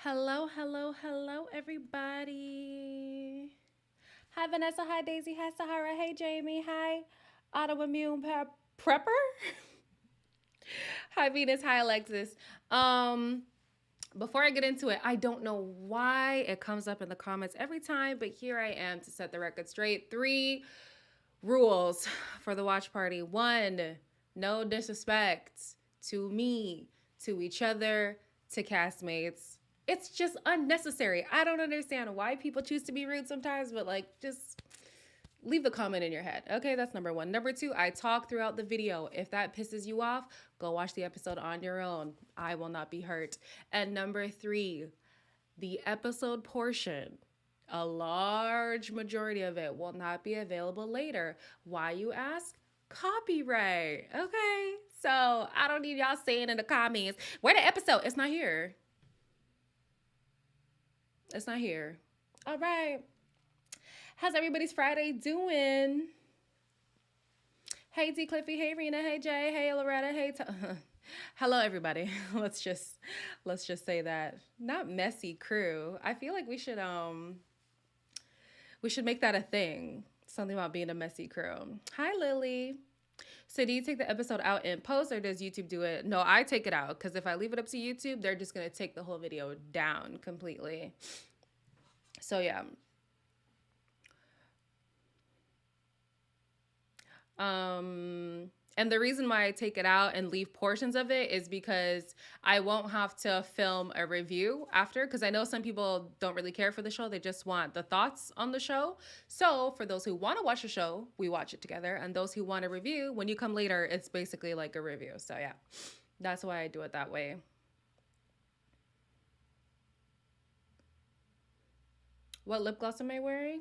Hello, hello, hello, everybody. Hi, Vanessa. Hi, Daisy. Hi, Sahara. Hey, Jamie. Hi, autoimmune prepper. Hi, Venus. Hi, Alexis. Um, Before I get into it, I don't know why it comes up in the comments every time, but here I am to set the record straight. Three rules for the watch party. One, no disrespect to me, to each other, to castmates. It's just unnecessary. I don't understand why people choose to be rude sometimes, but like, just leave the comment in your head. Okay, that's number one. Number two, I talk throughout the video. If that pisses you off, go watch the episode on your own. I will not be hurt. And number three, the episode portion, a large majority of it will not be available later. Why, you ask? Copyright. Okay. So I don't need y'all saying in the comments, where the episode? It's not here. It's not here. All right. How's everybody's Friday doing? Hey D Cliffy, hey Rena, hey Jay, hey Loretta, hey hello everybody. Let's just say that. Not messy crew. I feel like we should make that a thing. Something about being a messy crew. Hi Lily. So do you take the episode out in post or does YouTube do it? No, I take it out because if I leave it up to YouTube, they're just gonna take the whole video down completely. So yeah. And the reason why I take it out and leave portions of it is because I won't have to film a review after, because I know some people don't really care for the show. They just want the thoughts on the show. So for those who want to watch the show, we watch it together. And those who want a review, when you come later, it's basically like a review. So yeah, that's why I do it that way. What lip gloss am I wearing?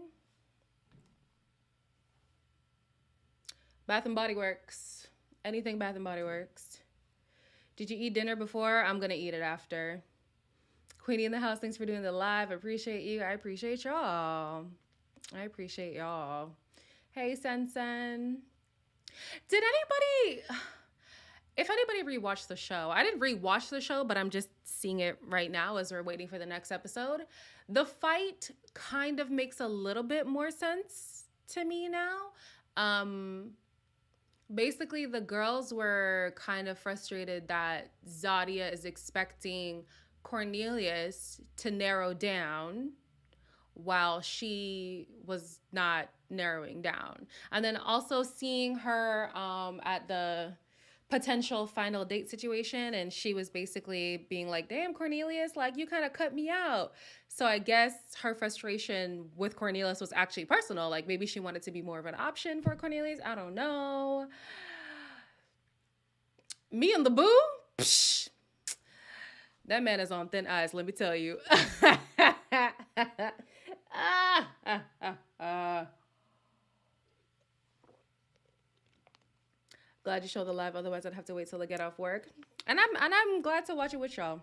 Bath and Body Works. Anything Bath and Body Works. Did you eat dinner before? I'm gonna eat it after. Queenie in the house, thanks for doing the live. I appreciate you. I appreciate y'all. I appreciate y'all. Hey, Sen. Did anybody, if anybody rewatched the show, I didn't rewatch the show, but I'm just seeing it right now as we're waiting for the next episode. The fight kind of makes a little bit more sense to me now. Basically the girls were kind of frustrated that Zadia is expecting Cornelius to narrow down while she was not narrowing down. And then also seeing her at the potential final date situation, and she was basically being like, damn, Cornelius, like, you kind of cut me out. So I guess her frustration with Cornelius was actually personal. Like, maybe she wanted to be more of an option for Cornelius. I don't know. Me and the boo? Psh, that man is on thin ice, let me tell you. ah, ah, ah. Glad you showed the live, otherwise I'd have to wait till I get off work. And I'm glad to watch it with y'all.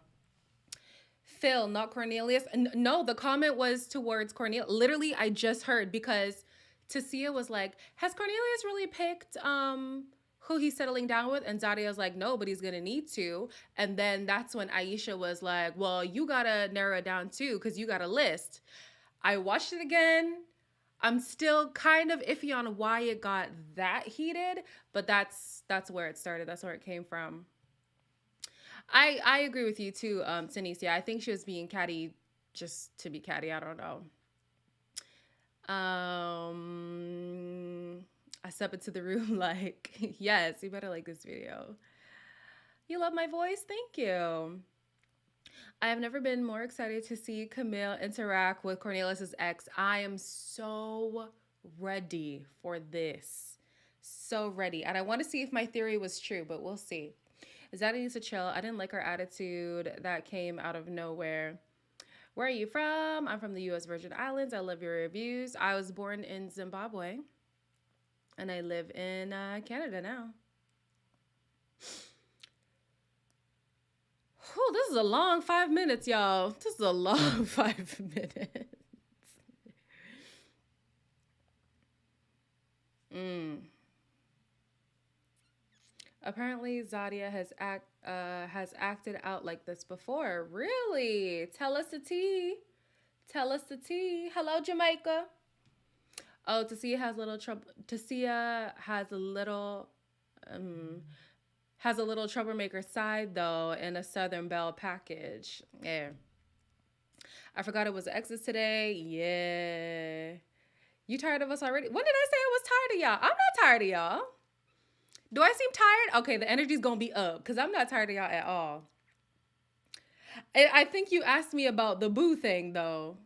Phil, not Cornelius. No, the comment was towards Cornelius. Literally, I just heard because Tasia was like, has Cornelius really picked who he's settling down with? And Zadia was like, no, but he's gonna need to. And then that's when Aisha was like, well, you gotta narrow it down too, because you got a list. I watched it again. I'm still kind of iffy on why it got that heated, but that's where it started. That's where it came from. I agree with you too, Tanisha. I think she was being catty just to be catty. I don't know. I step into the room like, yes, you better like this video. You love my voice? Thank you. I have never been more excited to see Camille interact with Cornelius's ex. I am so ready for this. So ready. And I want to see if my theory was true, but we'll see. Zaddy needs to chill. I didn't like her attitude that came out of nowhere. Where are you from? I'm from the U.S. Virgin Islands. I love your reviews. I was born in Zimbabwe, and I live in Canada now. Whew, this is a long 5 minutes, y'all. This is a long 5 minutes. Apparently, Zadia has acted out like this before. Really? Tell us the tea. Tell us the tea. Hello, Jamaica. Oh, Tasia has little trouble. Tasia um has a little troublemaker side though in a Southern Belle package. Yeah. I forgot it was exes today. Yeah. You tired of us already? When did I say I was tired of y'all? I'm not tired of y'all. Do I seem tired? Okay, the energy's gonna be up because I'm not tired of y'all at all. I think you asked me about the boo thing though.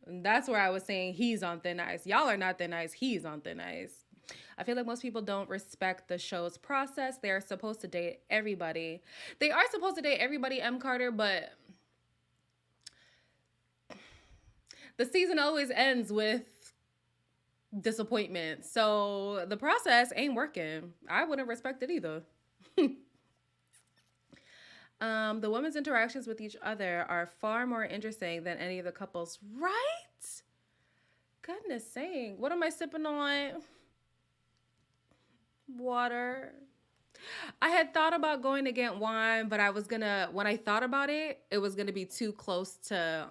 And that's where I was saying he's on thin ice. Y'all are not thin ice. He's on thin ice. I feel like most people don't respect the show's process. They are supposed to date everybody. They are supposed to date everybody, M. Carter, but the season always ends with disappointment. So the process ain't working. I wouldn't respect it either. The women's interactions with each other are far more interesting than any of the couples, right? Goodness sake. What am I sipping on? Water. I had thought about going to get wine, but when I thought about it, it was gonna be too close to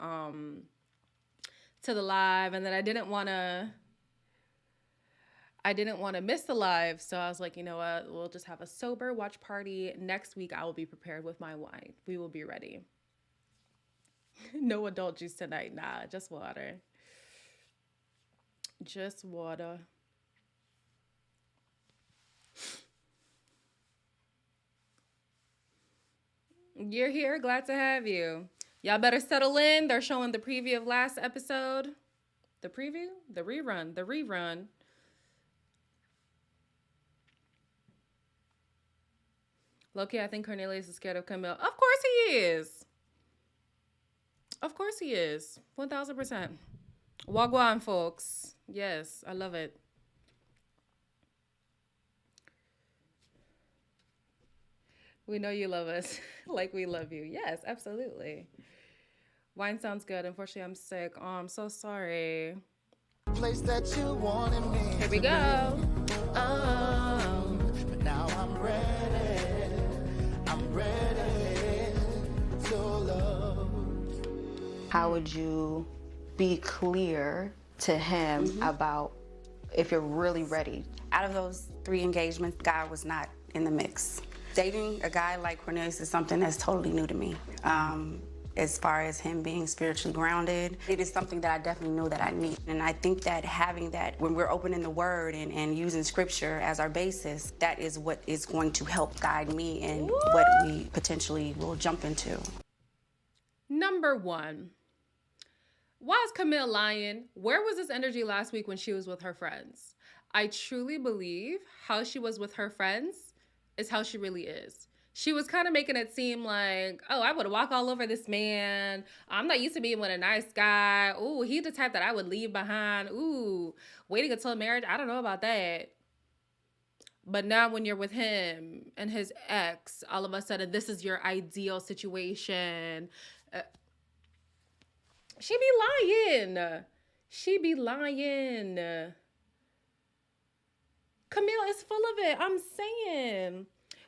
the live, and then I didn't wanna miss the live, so I was like, you know what? We'll just have a sober watch party. Next week, I will be prepared with my wine. We will be ready. No adult juice tonight. Nah, just water. Just water. You're here. Glad to have you. Y'all better settle in. They're showing the preview of last episode. The preview? The rerun. The rerun. Loki, I think Cornelius is scared of Camille. Of course he is. Of course he is. 1000%. Wagwan, folks. Yes, I love it. We know you love us like we love you. Yes, absolutely. Wine sounds good. Unfortunately, I'm sick. Oh, I'm so sorry. Place that you wanted me. Here we go. But now I'm ready. I'm ready to love. How would you be clear to him about if you're really ready? Out of those 3 engagements, God was not in the mix. Dating a guy like Cornelius is something that's totally new to me. As far as him being spiritually grounded, it is something that I definitely know that I need. And I think that having that, when we're opening the word and using scripture as our basis, that is what is going to help guide me in what we potentially will jump into. Number 1. Why is Camille lying? Where was this energy last week when she was with her friends? I truly believe how she was with her friends is how she really is. She was kind of making it seem like, oh, I would walk all over this man. I'm not used to being with a nice guy. Ooh, he's the type that I would leave behind. Ooh, waiting until marriage. I don't know about that. But now when you're with him and his ex, all of a sudden, this is your ideal situation. She be lying. She be lying. Camille is full of it. I'm saying.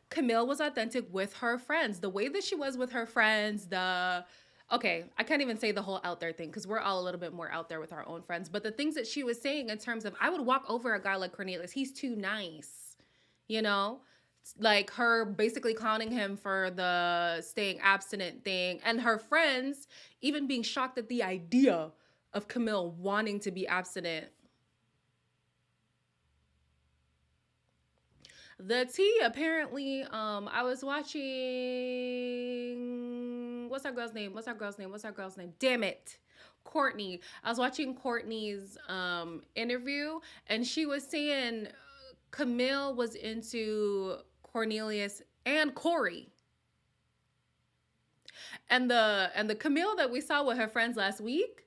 Camille was authentic with her friends. The way that she was with her friends, okay, I can't even say the whole out there thing because we're all a little bit more out there with our own friends. But the things that she was saying in terms of, I would walk over a guy like Cornelius. He's too nice, you know? Like her basically clowning him for the staying abstinent thing. And her friends even being shocked at the idea of Camille wanting to be abstinent. The tea, apparently, I was watching, what's that girl's name? Damn it. Courtney. I was watching Courtney's interview, and she was saying Camille was into Cornelius and Corey. And the Camille that we saw with her friends last week,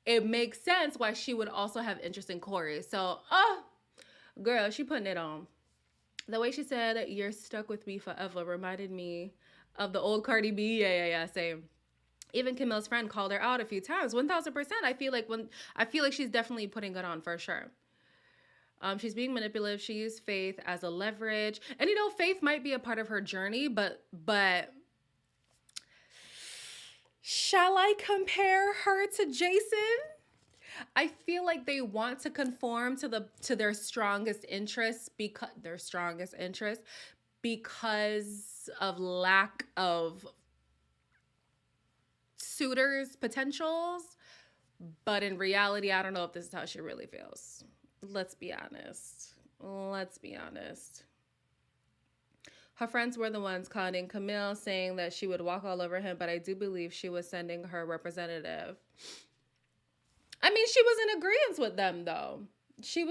it makes sense why she would also have interest in Corey. So, girl, she putting it on. The way she said, "You're stuck with me forever," reminded me of the old Cardi B. Yeah, same. Even Camille's friend called her out a few times. 1000%. I feel like she's definitely putting it on for sure. She's being manipulative. She used Faith as a leverage. And, Faith might be a part of her journey, but shall I compare her to Jason? I feel like they want to conform to their strongest interests because of lack of suitors potentials, but in reality, I don't know if this is how she really feels. Let's be honest. Her friends were the ones conning Camille, saying that she would walk all over him, but I do believe she was sending her representative. I mean, she was in agreement with them, though. She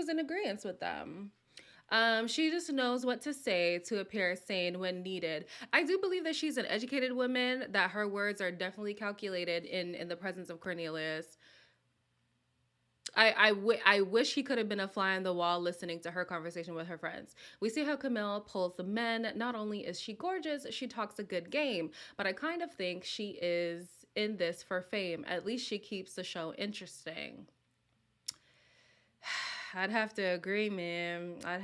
just knows what to say to appear sane when needed. I do believe that she's an educated woman, that her words are definitely calculated in the presence of Cornelius. I wish he could have been a fly on the wall listening to her conversation with her friends. We see how Camille pulls the men. Not only is she gorgeous, she talks a good game, but I kind of think she is in this for fame. At least she keeps the show interesting. I'd have to agree, man. I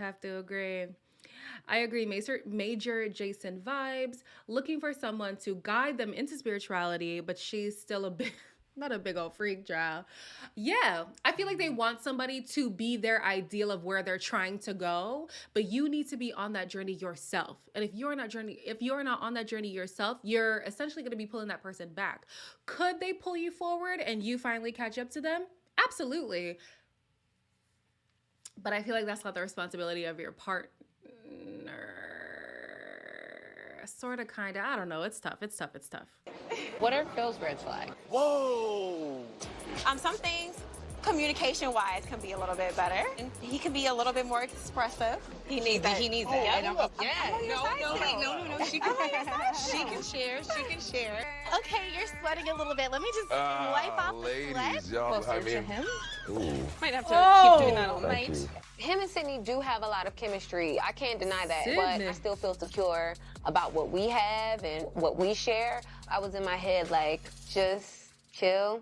agree. Major Jason vibes. Looking for someone to guide them into spirituality, but she's still a bit... not a big old freak, child. Yeah, I feel like they want somebody to be their ideal of where they're trying to go, but you need to be on that journey yourself. And if you're not on that journey yourself, you're essentially going to be pulling that person back. Could they pull you forward and you finally catch up to them? Absolutely. But I feel like that's not the responsibility of your partner. Sort of, kind of. I don't know. It's tough. What are Phil's red flags? Whoa! Some things, communication-wise, can be a little bit better. He can be a little bit more expressive. He needs that. No. She can share. Okay, you're sweating a little bit. Let me just wipe off the sweat. Y'all, I mean, him? Might have to keep doing that all night. Him and Sydney do have a lot of chemistry. I can't deny that, Sydney. but I still feel secure about what we have and what we share. I was in my head like, just chill,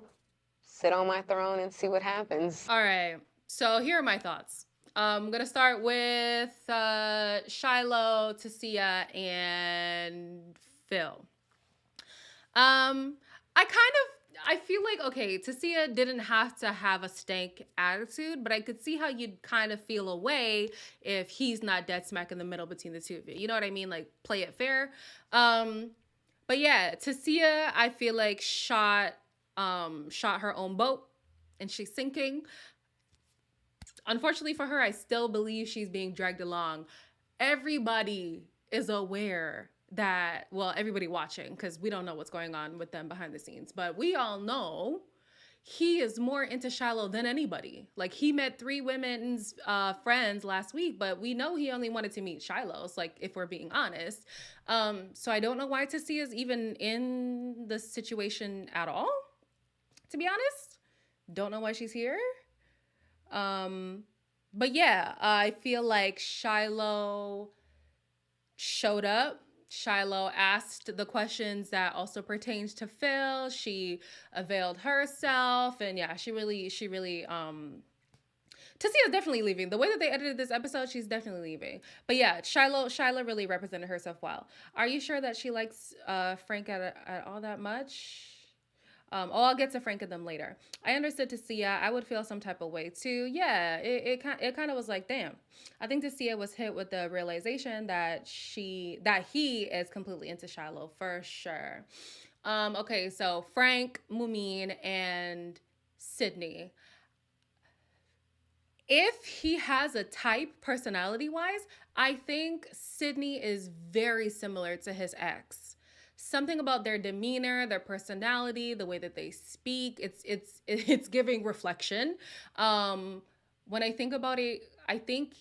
sit on my throne and see what happens. All right. So here are my thoughts. I'm going to start with Shiloh, Tasia, and Phil. I feel like, okay, Tasia didn't have to have a stank attitude, but I could see how you'd kind of feel away if he's not dead smack in the middle between the two of you. You know what I mean? Like, play it fair. But yeah, Tasia, I feel like shot her own boat and she's sinking. Unfortunately for her, I still believe she's being dragged along. Everybody is aware that, well, everybody watching, because we don't know what's going on with them behind the scenes, but we all know he is more into Shiloh than anybody. Like, he met 3 women's friends last week, but we know he only wanted to meet Shiloh's, like, if we're being honest. So I don't know why Tasia is even in the situation at all, to be honest. Don't know why she's here. But yeah, I feel like Shiloh showed up. Shiloh asked the questions that also pertains to Phil. She availed herself, and yeah, she really Tasia's definitely leaving. The way that they edited this episode, she's definitely leaving. But yeah, Shiloh really represented herself well. Are you sure that she likes Frank at all that much? I'll get to Frank and them later. I understood Tasia. I would feel some type of way too. Yeah, it kind of was like, damn. I think Tasia was hit with the realization that he is completely into Shiloh for sure. Okay, so Frank, Mumin, and Sydney. If he has a type personality-wise, I think Sydney is very similar to his ex. Something about their demeanor, their personality, the way that they speak, it's giving reflection. When I think about it, I think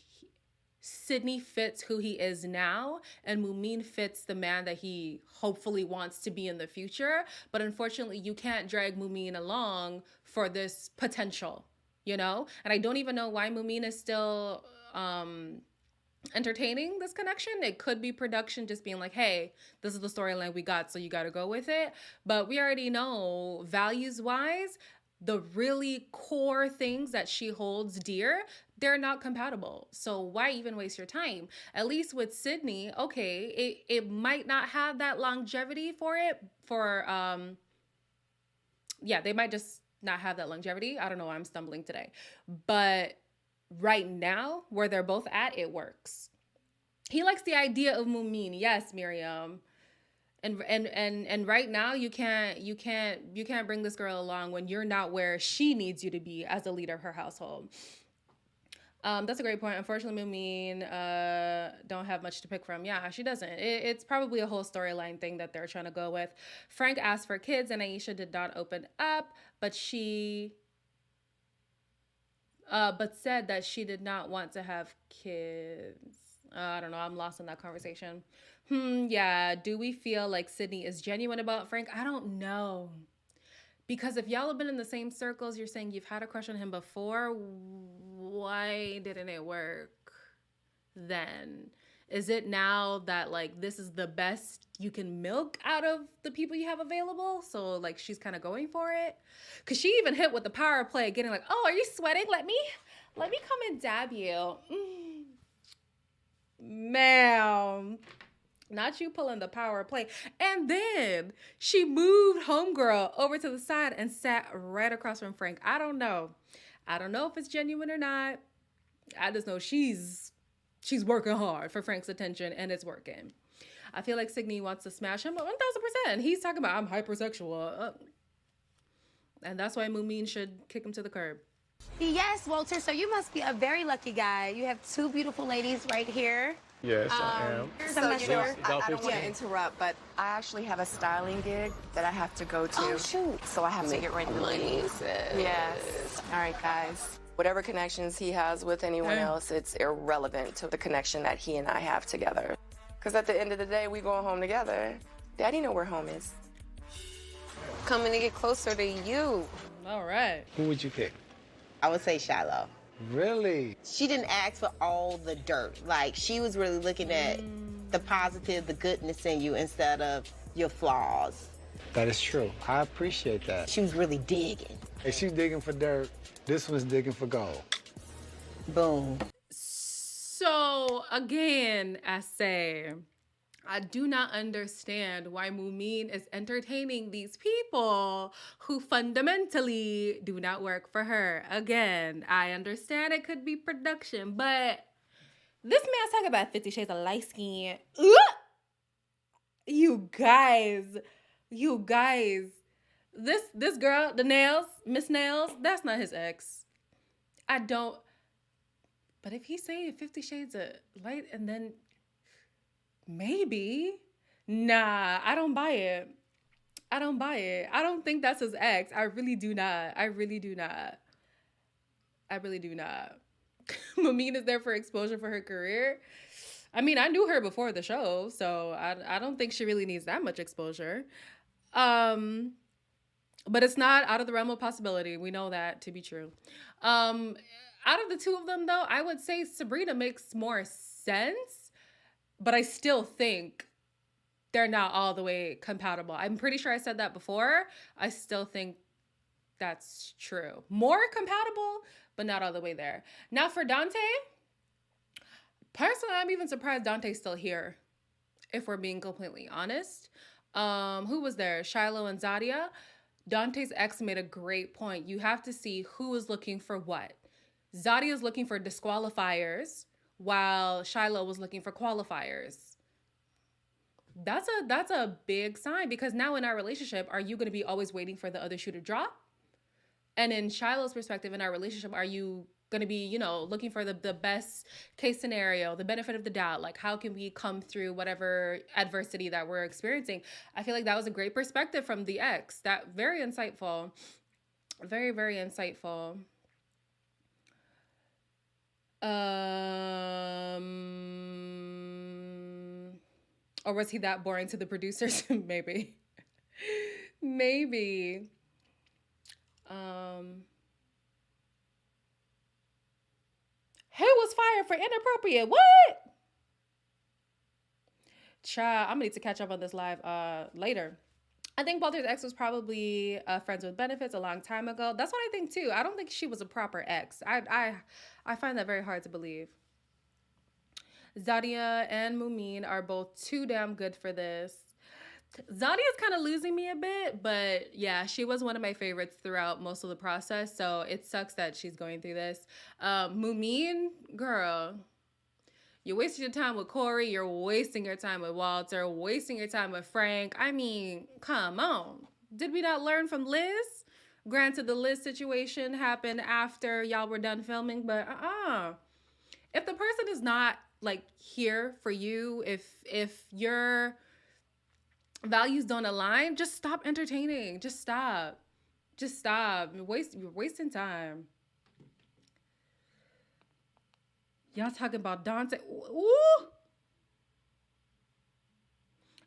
Sydney fits who he is now, and Mumin fits the man that he hopefully wants to be in the future. But unfortunately, you can't drag Mumin along for this potential, you know? And I don't even know why Mumin is still entertaining this connection. It could be production just being like, hey, this is the storyline we got, so you got to go with it. But we already know, values wise, the really core things that she holds dear they're not compatible. So why even waste your time? At least with Sydney, okay, it might not have that longevity yeah, they might just not have that longevity. I don't know why I'm stumbling today. But right now, where they're both at, it works. He likes the idea of Mumin. Yes, Miriam. And right now you can't bring this girl along when you're not where she needs you to be as a leader of her household. That's a great point. Unfortunately, Mumin don't have much to pick from. Yeah, she doesn't. It's probably a whole storyline thing that they're trying to go with. Frank asked for kids, and Aisha did not open up, but said that she did not want to have kids. I don't know. I'm lost in that conversation. Yeah. Do we feel like Sydney is genuine about Frank? I don't know. Because if y'all have been in the same circles, you're saying you've had a crush on him before, why didn't it work then? Is it now that, like, this is the best you can milk out of the people you have available? So, like, she's kind of going for it? Because she even hit with the power play, getting like, oh, are you sweating? Let me come and dab you. Ma'am. Not you pulling the power play. And then she moved homegirl over to the side and sat right across from Frank. I don't know if it's genuine or not. I just know she's working hard for Frank's attention, and it's working. I feel like Sydney wants to smash him 1000%. He's talking about, I'm hypersexual. And that's why Mumin should kick him to the curb. Yes, Walter, so you must be a very lucky guy. You have two beautiful ladies right here. Yes, I am. So I'm not sure. I don't want to interrupt, but I actually have a styling gig that I have to go to. Oh, shoot. So I have to get ready to leave. Yes. All right, guys. Whatever connections he has with anyone else, it's irrelevant to the connection that he and I have together. Because at the end of the day, we going home together. Daddy know where home is. Coming to get closer to you. All right. Who would you pick? I would say Shiloh. Really? She didn't ask for all the dirt. Like, she was really looking at the positive, the goodness in you instead of your flaws. That is true. I appreciate that. She was really digging. If she's digging for dirt, this one's digging for gold. Boom. So, again, I say, I do not understand why Mumin is entertaining these people who fundamentally do not work for her. Again, I understand it could be production, but this man's talking about 50 Shades of Light Skin. Ugh! You guys, this girl, the nails, Miss Nails, that's not his ex. But if he's saying 50 Shades of Light and then maybe. Nah, I don't buy it. I don't think that's his ex. I really do not. Mumin is there for exposure for her career. I mean, I knew her before the show, so I don't think she really needs that much exposure. But it's not out of the realm of possibility. We know that to be true. Out of the two of them, though, I would say Sabrina makes more sense. But I still think they're not all the way compatible. I'm pretty sure I said that before. I still think that's true. More compatible, but not all the way there. Now for Dante, personally, I'm even surprised Dante's still here, if we're being completely honest. Who was there? Shiloh and Zadia. Dante's ex made a great point. You have to see who is looking for what. Zadia's looking for disqualifiers, while Shiloh was looking for qualifiers. That's a big sign, because now in our relationship, are you going to be always waiting for the other shoe to drop? And in Shiloh's perspective, in our relationship, are you going to be, looking for the best case scenario, the benefit of the doubt? Like, how can we come through whatever adversity that we're experiencing? I feel like that was a great perspective from the ex. That very insightful. Very, very insightful. Or was he that boring to the producers? Maybe. Who was fired for inappropriate? What? Child, I'm gonna need to catch up on this live later. I think Walter's ex was probably friends with benefits a long time ago. That's what I think too. I don't think she was a proper ex. I find that very hard to believe. Zadia and Mumin are both too damn good for this. Zadia's kind of losing me a bit, but yeah, she was one of my favorites throughout most of the process, so it sucks that she's going through this. Mumin, girl, you're wasting your time with Corey, you're wasting your time with Walter, wasting your time with Frank. I mean, come on. Did we not learn from Liz? Granted, the Liz situation happened after y'all were done filming, but if the person is not like here for you, if your values don't align, just stop entertaining. Just stop. You're wasting time. Y'all talking about Dante. Ooh.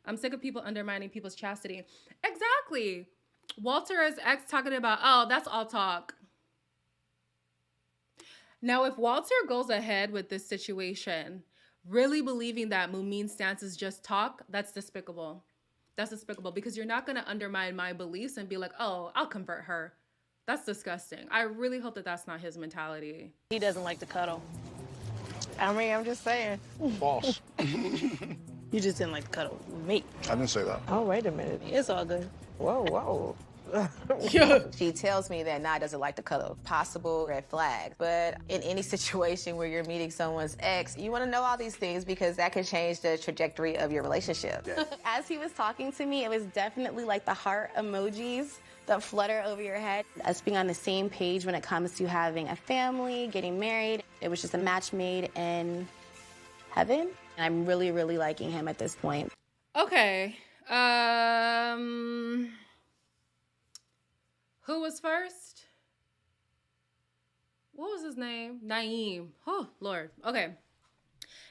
I'm sick of people undermining people's chastity. Exactly. Walter's ex talking about, oh, that's all talk. Now, if Walter goes ahead with this situation, really believing that Mumin's stance is just talk, that's despicable. That's despicable because you're not going to undermine my beliefs and be like, oh, I'll convert her. That's disgusting. I really hope that that's not his mentality. He doesn't like to cuddle. I mean, I'm just saying. False. You just didn't like to cuddle with me. I didn't say that. Oh, wait a minute. It's all good. Whoa, whoa. She tells me that Nye doesn't like to cuddle. Possible red flag. But in any situation where you're meeting someone's ex, you want to know all these things because that can change the trajectory of your relationship. As he was talking to me, it was definitely like the heart emojis that flutter over your head. Us being on the same page when it comes to having a family, getting married. It was just a match made in heaven. And I'm really, really liking him at this point. Okay. Who was first? What was his name? Naeem. Oh, Lord. Okay.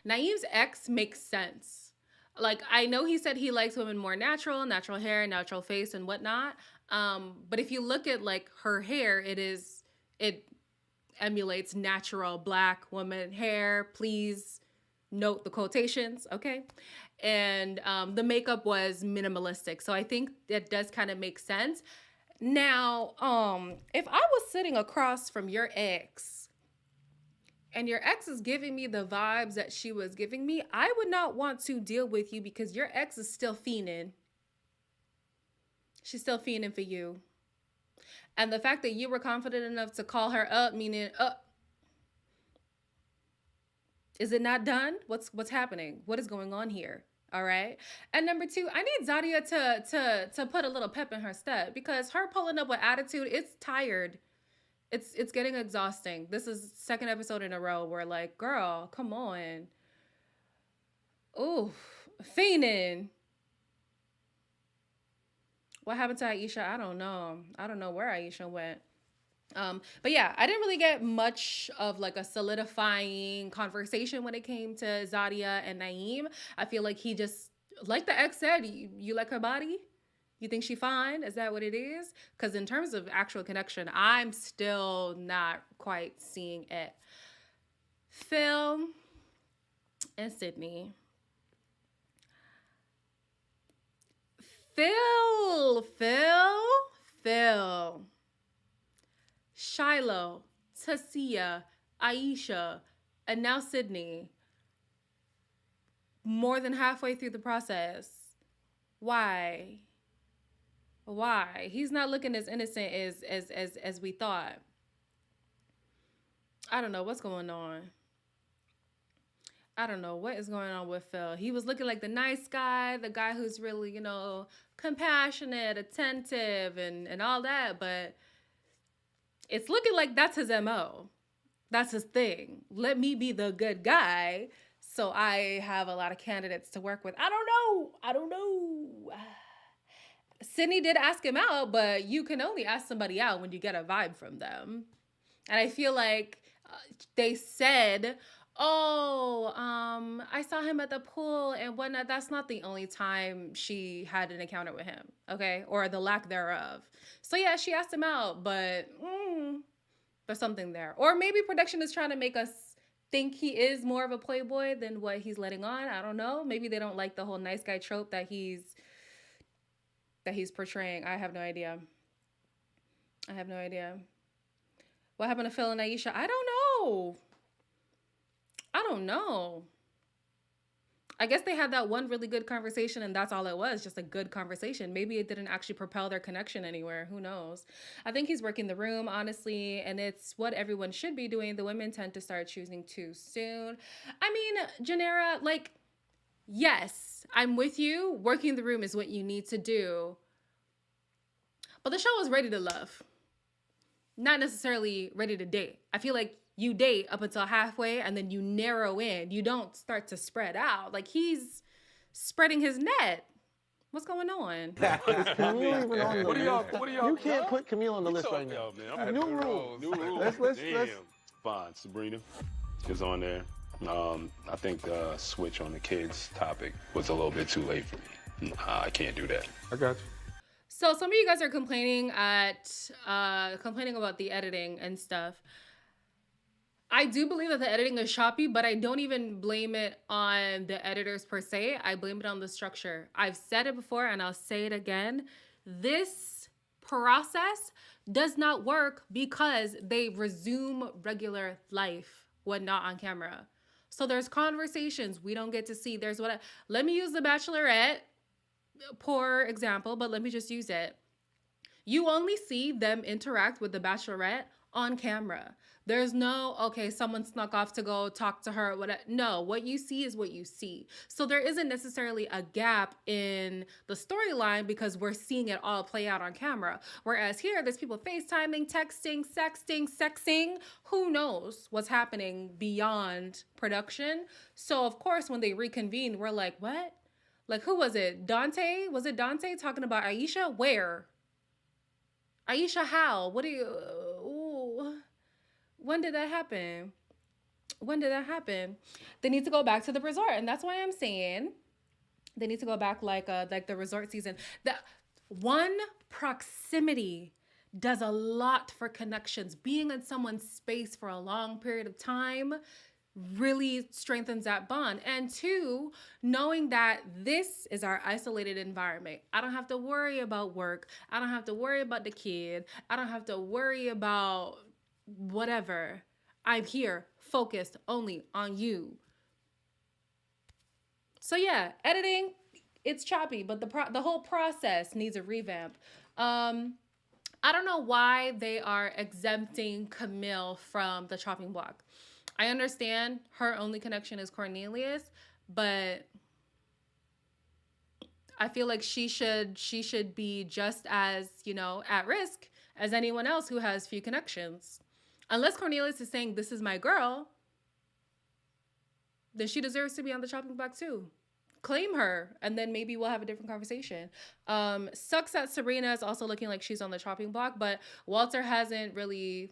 Naeem's ex makes sense. Like, I know he said he likes women more natural hair, natural face, and whatnot. But if you look at, like, her hair, it emulates natural Black woman hair. Please note the quotations, okay? And the makeup was minimalistic. So I think that does kind of make sense. Now, if I was sitting across from your ex and your ex is giving me the vibes that she was giving me, I would not want to deal with you because your ex is still fiending. She's still fiending for you. And the fact that you were confident enough to call her up, meaning, is it not done? What's happening? What is going on here? All right. And number two, I need Zadia to put a little pep in her step because her pulling up with attitude, it's tired. It's getting exhausting. This is second episode in a row where like, girl, come on. Ooh, fiending. What happened to Aisha? I don't know. I don't know where Aisha went. But yeah, I didn't really get much of like a solidifying conversation when it came to Zadia and Naeem. I feel like he just, like the ex said, you like her body? You think she fine? Is that what it is? Because in terms of actual connection, I'm still not quite seeing it. Phil and Sydney. Phil. Shiloh, Tasia, Aisha, and now Sydney. More than halfway through the process. Why? He's not looking as innocent as we thought. I don't know what's going on. I don't know what is going on with Phil. He was looking like the nice guy, the guy who's really, compassionate, attentive, and all that, but it's looking like that's his MO. That's his thing. Let me be the good guy so I have a lot of candidates to work with. I don't know. Sydney did ask him out, but you can only ask somebody out when you get a vibe from them. And I feel like they said, I saw him at the pool and whatnot. That's not the only time she had an encounter with him, okay? Or the lack thereof. So yeah, she asked him out, but there's something there. Or maybe production is trying to make us think he is more of a playboy than what he's letting on. I don't know. Maybe they don't like the whole nice guy trope that he's that he's portraying. I have no idea. I have no idea. What happened to Phil and Aisha? I don't know. I don't know. I guess they had that one really good conversation and that's all it was, just a good conversation. Maybe it didn't actually propel their connection anywhere. Who knows? I think he's working the room, honestly, and it's what everyone should be doing. The women tend to start choosing too soon. I mean, Janera, like, yes, I'm with you. Working the room is what you need to do. But the show is ready to love. Not necessarily ready to date. I feel like you date up until halfway and then you narrow in. You don't start to spread out. Like, he's spreading his net. What's going on? Camille even on the list? You can't put Camille on the list right now. New rules. Let's Fine, Sabrina is on there. I think the switch on the kids topic was a little bit too late for me. I can't do that. I got you. So some of you guys are complaining about the editing and stuff. I do believe that the editing is choppy, but I don't even blame it on the editors per se. I blame it on the structure. I've said it before and I'll say it again. This process does not work because they resume regular life when not on camera. So there's conversations we don't get to see. Let me use The Bachelorette. Poor example, but let me just use it. You only see them interact with the Bachelorette on camera. There's no, okay, someone snuck off to go talk to her. No, what you see is what you see. So there isn't necessarily a gap in the storyline because we're seeing it all play out on camera. Whereas here, there's people FaceTiming, texting, sexting. Who knows what's happening beyond production? So of course, when they reconvene, we're like, what? Like, who was it? Dante? Was it Dante talking about Aisha? Where? Aisha, how? What do you... Ooh. When did that happen? They need to go back to the resort. And that's why I'm saying they need to go back like the resort season. The one, proximity does a lot for connections. Being in someone's space for a long period of time really strengthens that bond. And two, knowing that this is our isolated environment. I don't have to worry about work. I don't have to worry about the kid. I don't have to worry about whatever. I'm here focused only on you. So yeah, editing, it's choppy, but the whole process needs a revamp. I don't know why they are exempting Camille from the chopping block. I understand her only connection is Cornelius, but I feel like she should be just as, at risk as anyone else who has few connections. Unless Cornelius is saying, this is my girl, then she deserves to be on the chopping block too. Claim her, and then maybe we'll have a different conversation. Sucks that Sabrina is also looking like she's on the chopping block, but Walter hasn't really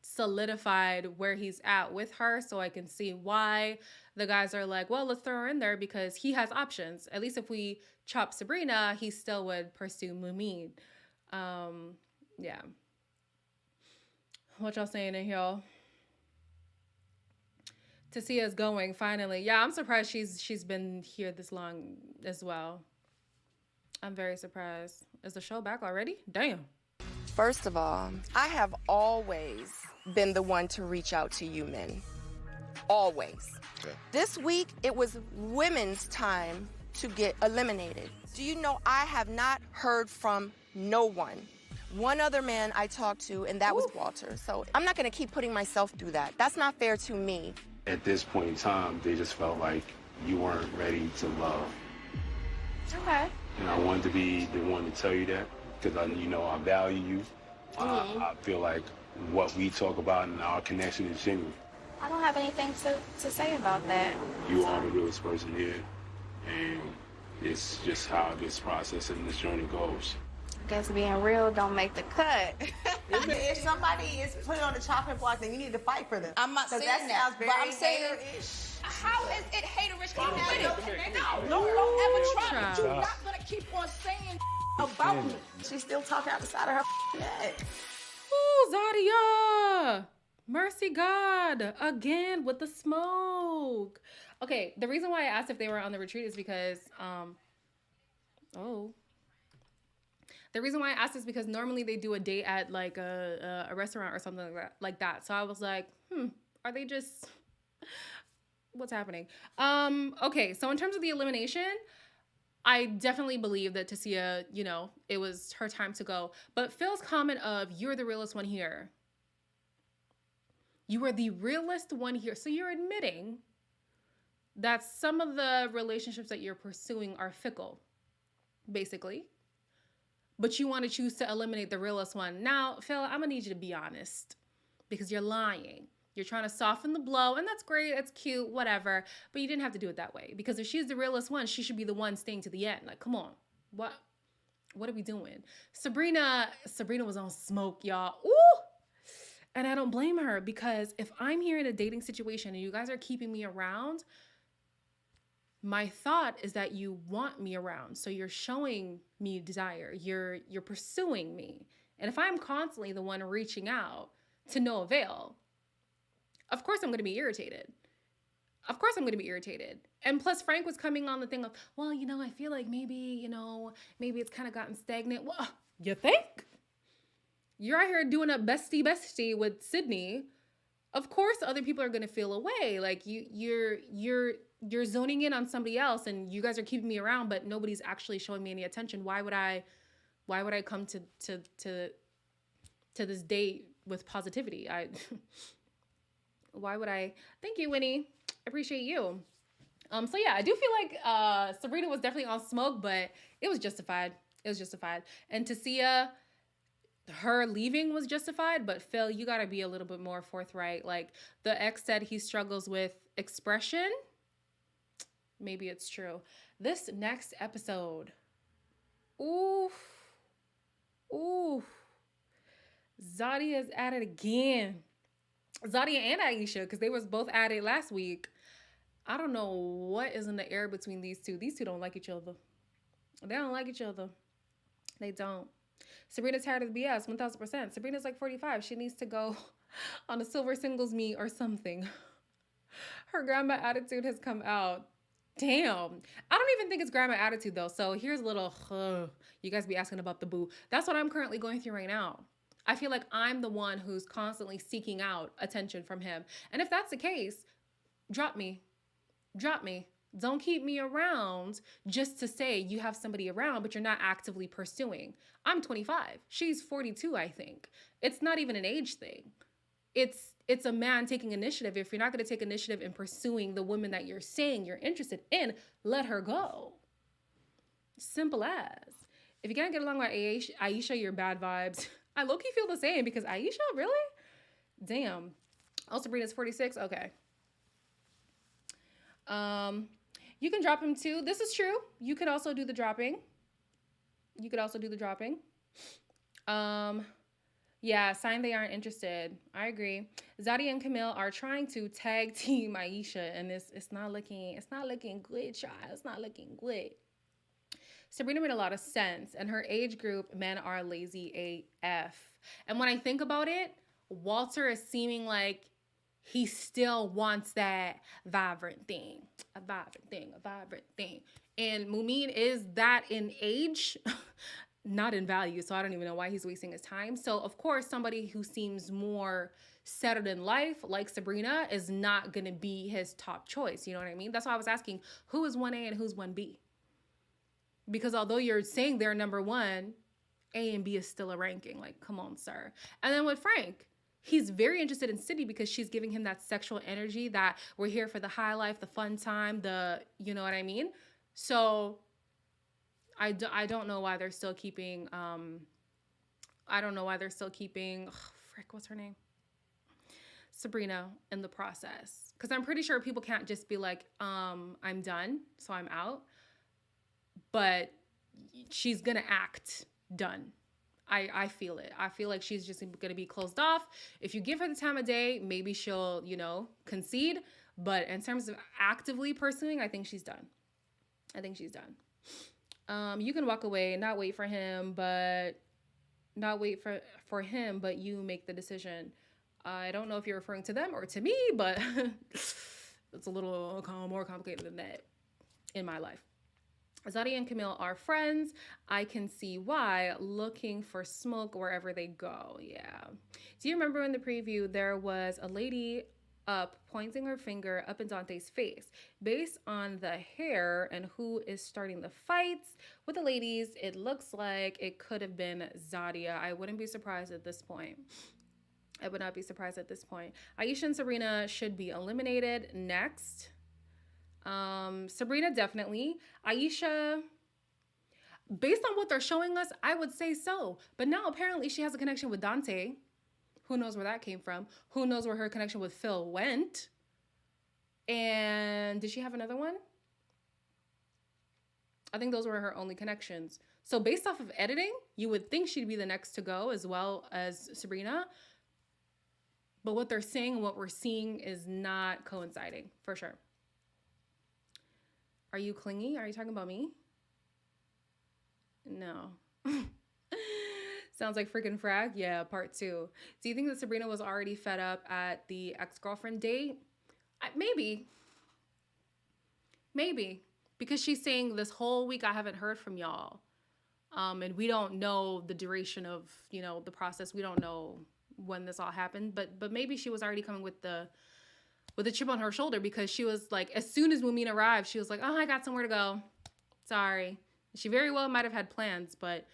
solidified where he's at with her, so I can see why the guys are like, well, let's throw her in there because he has options. At least if we chop Sabrina, he still would pursue Mumin. Yeah. What y'all saying in here? To see us going finally. Yeah, I'm surprised she's been here this long as well. I'm very surprised. Is the show back already? Damn. First of all, I have always been the one to reach out to you men. Always. Okay. This week, it was women's time to get eliminated. Do you know I have not heard from no one? One other man I talked to, and that was Walter. So I'm not going to keep putting myself through that. That's not fair to me. At this point in time, they just felt like you weren't ready to love. Okay. And I wanted to be the one to tell you that because I value you. I feel like what we talk about in our connection is genuine. I don't have anything to say about that. You are the realest person here, and it's just how this process and this journey goes. I guess being real don't make the cut. If somebody is put on the chopping block, then you need to fight for them. I'm not saying that, but I'm saying How is it haterish? Keep with it. No, don't ever try. You're not gonna keep on saying about me. She's still talking outside of her head. Ooh, Zadia. Mercy God. Again with the smoke. Okay, the reason why I asked if they were on the retreat is because, The reason why I asked is because normally they do a date at like a restaurant or something like that. So I was like, are they just, what's happening? Okay, so in terms of the elimination, I definitely believe that Tasia, you know, it was her time to go. But Phil's comment of, you're the realest one here. You are the realest one here. So you're admitting that some of the relationships that you're pursuing are fickle, basically. But you want to choose to eliminate the realest one. Now, Phil, I'm going to need you to be honest because you're lying. You're trying to soften the blow, and that's great. It's cute, whatever. But you didn't have to do it that way because if she's the realest one, she should be the one staying to the end. Like, come on. What are we doing? Sabrina was on smoke, y'all. Ooh! And I don't blame her because if I'm here in a dating situation and you guys are keeping me around, my thought is that you want me around. So you're showing me desire. You're pursuing me. And if I'm constantly the one reaching out to no avail, of course I'm going to be irritated. Of course I'm going to be irritated. And plus Frank was coming on the thing of, well, you know, I feel like maybe it's kind of gotten stagnant. Well, you think? You're out here doing a bestie with Sydney. Of course other people are going to feel away. Like you're zoning in on somebody else and you guys are keeping me around, but nobody's actually showing me any attention. Why would I come to this date with positivity? Why would I? Thank you, Winnie. I appreciate you. So yeah, I do feel like Sabrina was definitely on smoke, but it was justified. It was justified. And Tasia, her leaving was justified, but Phil, you got to be a little bit more forthright. Like the ex said he struggles with expression. Maybe it's true. This next episode. Oof. Zadia is at it again. Zadia and Aisha, because they was both at it last week. I don't know what is in the air between these two. These two don't like each other. They don't like each other. They don't. Sabrina's tired of the BS, 1000%. Sabrina's like 45. She needs to go on a silver singles meet or something. Her grandma attitude has come out. Damn. I don't even think it's grandma attitude though. So here's a little, you guys be asking about the boo. That's what I'm currently going through right now. I feel like I'm the one who's constantly seeking out attention from him. And if that's the case, drop me. Drop me. Don't keep me around just to say you have somebody around, but you're not actively pursuing. I'm 25. She's 42, I think. It's not even an age thing. It's a man taking initiative. If you're not going to take initiative in pursuing the woman that you're saying you're interested in, let her go. Simple as. If you can't get along with Aisha, you're bad vibes. I low-key feel the same because Aisha, really? Damn. Oh, Sabrina's 46? Okay. You can drop him too. This is true. You could also do the dropping. Yeah, sign they aren't interested. I agree. Zadia and Camille are trying to tag team Aisha, and it's not looking good, child. It's not looking good. Sabrina made a lot of sense, and her age group, men are lazy AF. And when I think about it, Walter is seeming like he still wants that vibrant thing. A vibrant thing. And Mumin is that in age, not in value. So I don't even know why he's wasting his time. So of course, somebody who seems more settled in life, like Sabrina, is not going to be his top choice. You know what I mean? That's why I was asking, who is 1A and who's 1B? Because although you're saying they're number one, A and B is still a ranking. Like, come on, sir. And then with Frank, he's very interested in Sydney because she's giving him that sexual energy that we're here for the high life, the fun time, you know what I mean? So I don't know why they're still keeping, what's her name? Sabrina in the process. Because I'm pretty sure people can't just be like, I'm done, so I'm out. But she's going to act done. I feel it. I feel like she's just going to be closed off. If you give her the time of day, maybe she'll, concede. But in terms of actively pursuing, I think she's done. You can walk away, not wait for him, but you make the decision. I don't know if you're referring to them or to me, but it's a little more complicated than that in my life. Zadia and Camille are friends. I can see why, looking for smoke wherever they go. Yeah. Do you remember in the preview there was a lady up pointing her finger up in Dante's face? Based on the hair and who is starting the fights with the ladies, it looks like it could have been Zadia. I wouldn't be surprised at this point. I would not be surprised at this point. Aisha and Sabrina should be eliminated next. Sabrina definitely. Aisha, based on what they're showing us, I would say so. But now apparently she has a connection with Dante. Who knows where that came from? Who knows where her connection with Phil went? And did she have another one? I think those were her only connections. So based off of editing, you would think she'd be the next to go as well as Sabrina. But what they're saying and what we're seeing is not coinciding, for sure. Are you clingy? Are you talking about me? No. Sounds like freaking frag. Yeah, part 2. Do you think that Sabrina was already fed up at the ex-girlfriend date? Maybe. Maybe. Because she's saying this whole week I haven't heard from y'all. And we don't know the duration of, the process. We don't know when this all happened. But maybe she was already coming with the chip on her shoulder, because she was like, as soon as Mumin arrived, she was like, oh, I got somewhere to go. Sorry. She very well might have had plans, but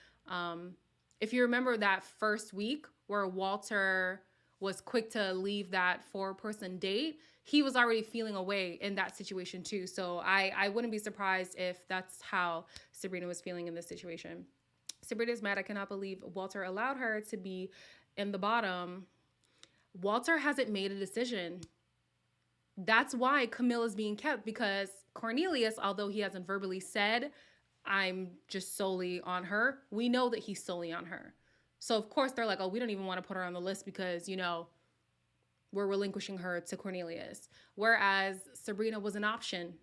if you remember that first week where Walter was quick to leave that 4-person date, he was already feeling away in that situation too. So I wouldn't be surprised if that's how Sabrina was feeling in this situation. Sabrina's mad. I cannot believe Walter allowed her to be in the bottom. Walter hasn't made a decision. That's why Camille is being kept, because Cornelius, although he hasn't verbally said, I'm just solely on her, we know that he's solely on her. So of course they're like, oh, we don't even want to put her on the list because, we're relinquishing her to Cornelius. Whereas Sabrina was an option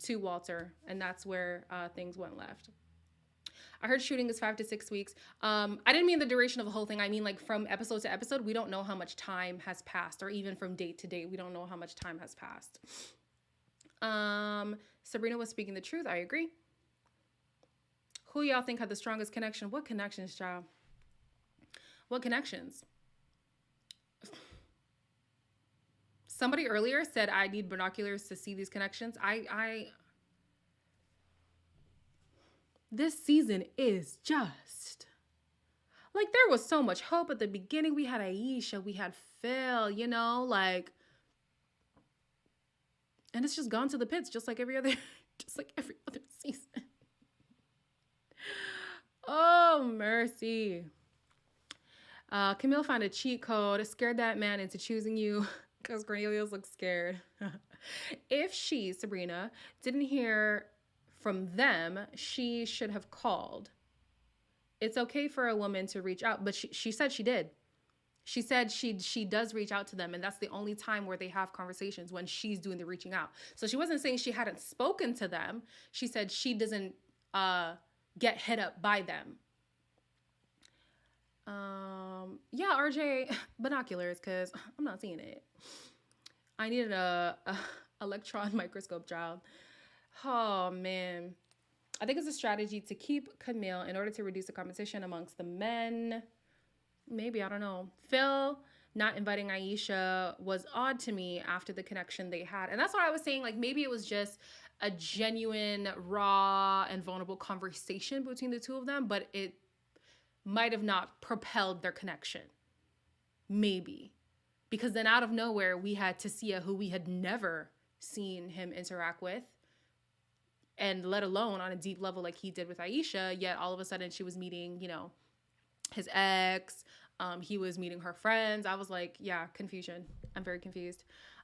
to Walter, and that's where things went left. I heard shooting is 5 to 6 weeks. I didn't mean the duration of the whole thing. I mean, like, from episode to episode, we don't know how much time has passed, or even from date to date, we don't know how much time has passed. Sabrina was speaking the truth. I agree. Who y'all think had the strongest connection? What connections, child? What connections? Somebody earlier said I need binoculars to see these connections. This season is just, like, there was so much hope at the beginning. We had Aisha, we had Phil, and it's just gone to the pits, just like every other season. Oh, mercy. Camille found a cheat code, scared that man into choosing you because Cornelius looks scared. If she, Sabrina, didn't hear from them, she should have called. It's okay for a woman to reach out, but she said she did. She said she does reach out to them, and that's the only time where they have conversations, when she's doing the reaching out. So she wasn't saying she hadn't spoken to them. She said she doesn't get hit up by them. Yeah, RJ, binoculars, because I'm not seeing it. I needed a electron microscope, child. Oh, man. I think it's a strategy to keep Camille in order to reduce the competition amongst the men. Maybe, I don't know. Phil not inviting Aisha was odd to me after the connection they had. And that's what I was saying. Like, maybe it was just a genuine, raw, and vulnerable conversation between the two of them, but it might have not propelled their connection. Maybe. Because then out of nowhere, we had Tasia, who we had never seen him interact with, and let alone on a deep level like he did with Aisha, yet all of a sudden she was meeting, his ex, he was meeting her friends. I was like, yeah, confusion. I'm very confused.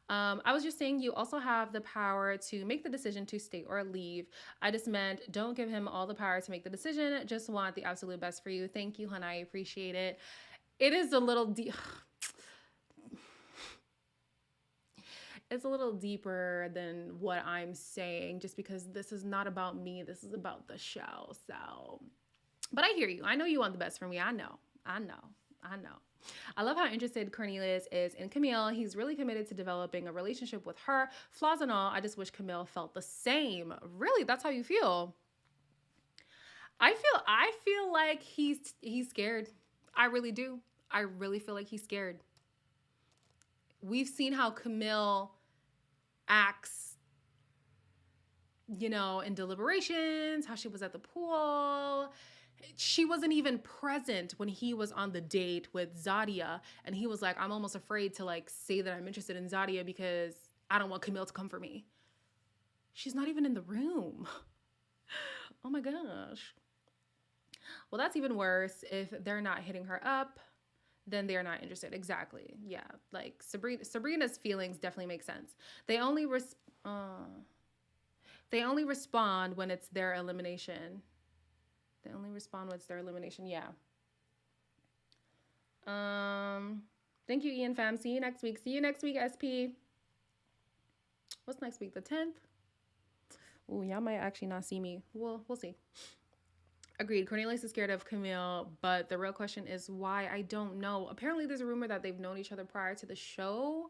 I was just saying you also have the power to make the decision to stay or leave. I just meant don't give him all the power to make the decision. Just want the absolute best for you. Thank you, hon. I appreciate it. It is a little deep. It's a little deeper than what I'm saying, just because this is not about me. This is about the show. So, but I hear you. I know you want the best for me. I know. I love how interested Cornelius is in Camille. He's really committed to developing a relationship with her. Flaws and all, I just wish Camille felt the same. Really? That's how you feel? I feel like he's scared. I really do. I really feel like he's scared. We've seen how Camille acts, you know, in deliberations, how she was at the pool. She wasn't even present when he was on the date with Zadia. And he was like, I'm almost afraid to like say that I'm interested in Zadia because I don't want Camille to come for me. She's not even in the room. Oh my gosh. Well, that's even worse. If they're not hitting her up, then they're not interested. Exactly. Yeah. Like Sabrina's feelings definitely make sense. They only respond when it's their elimination. They only respond when it's their elimination. Yeah. Thank you, Ian fam. See you next week. See you next week, SP. What's next week? The 10th? Oh, y'all might actually not see me. Well, we'll see. Agreed. Cornelius is scared of Camille, but the real question is why? I don't know. Apparently, there's a rumor that they've known each other prior to the show.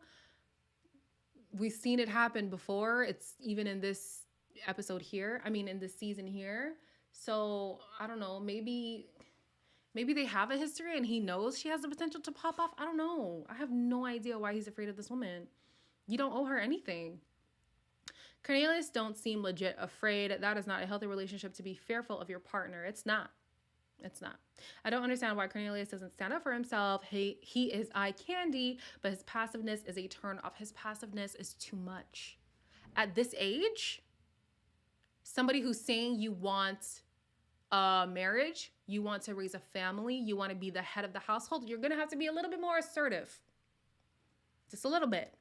We've seen it happen before. It's even in this episode here. I mean, in this season here. So, I don't know. Maybe they have a history and he knows she has the potential to pop off. I don't know. I have no idea why he's afraid of this woman. You don't owe her anything. Cornelius don't seem legit afraid. That is not a healthy relationship to be fearful of your partner. It's not. It's not. I don't understand why Cornelius doesn't stand up for himself. He is eye candy, but his passiveness is a turn off. His passiveness is too much. At this age, somebody who's saying you want a marriage, you want to raise a family, you want to be the head of the household, you're going to have to be a little bit more assertive. Just a little bit.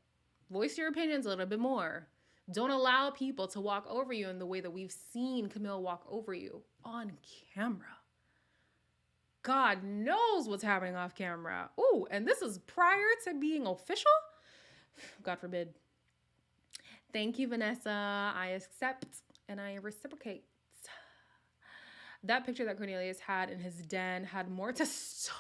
Voice your opinions a little bit more. Don't allow people to walk over you in the way that we've seen Camille walk over you on camera. God knows what's happening off camera. Ooh, and this is prior to being official? God forbid. Thank you, Vanessa. I accept and I reciprocate. That picture that Cornelius had in his den had more to stop.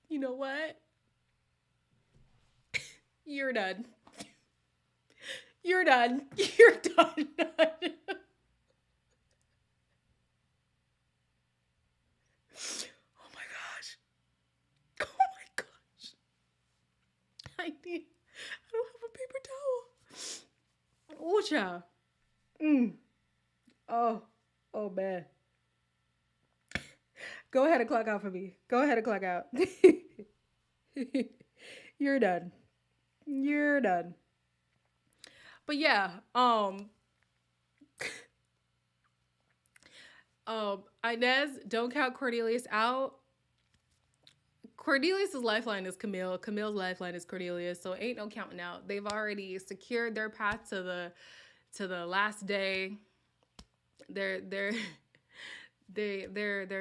You know what? You're done. You're done. You're done. Oh my gosh. Oh my gosh. I don't have a paper towel. Oh, child. Oh man. Go ahead and clock out for me. Go ahead and clock out. You're done. You're done. But yeah, Inez, don't count Cornelius out. Cornelius's lifeline is Camille. Camille's lifeline is Cornelius. So ain't no counting out. They've already secured their path to the last day. They're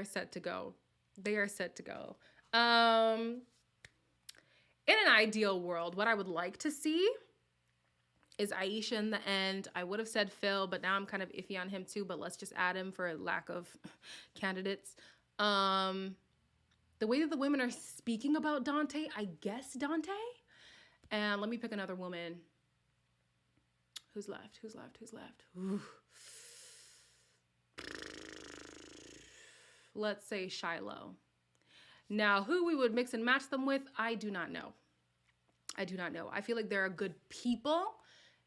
set to go. They are set to go. In an ideal world, what I would like to see is Aisha in the end. I would have said Phil, but now I'm kind of iffy on him too, but let's just add him for lack of candidates. The way that the women are speaking about Dante, I guess Dante. And let me pick another woman. Who's left? Ooh. Let's say Shiloh. Now, who we would mix and match them with, I do not know. I feel like there are good people,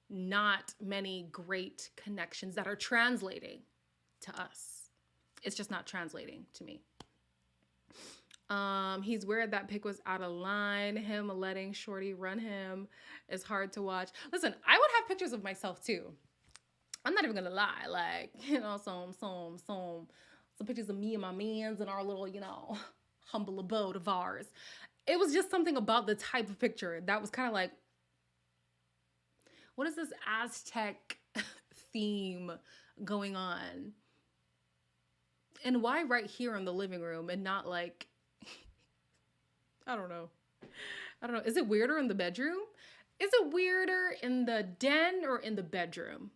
not many great connections that are translating to us. It's just not translating to me. He's weird. That pick was out of line. Him letting Shorty run him is hard to watch. Listen, I would have pictures of myself too. I'm not even gonna lie. Like, you know, some pictures of me and my mans in our little, you know, humble abode of ours. It was just something about the type of picture that was kind of like, what is this Aztec theme going on? And why right here in the living room and not like, I don't know. Is it weirder in the bedroom? Is it weirder in the den or in the bedroom?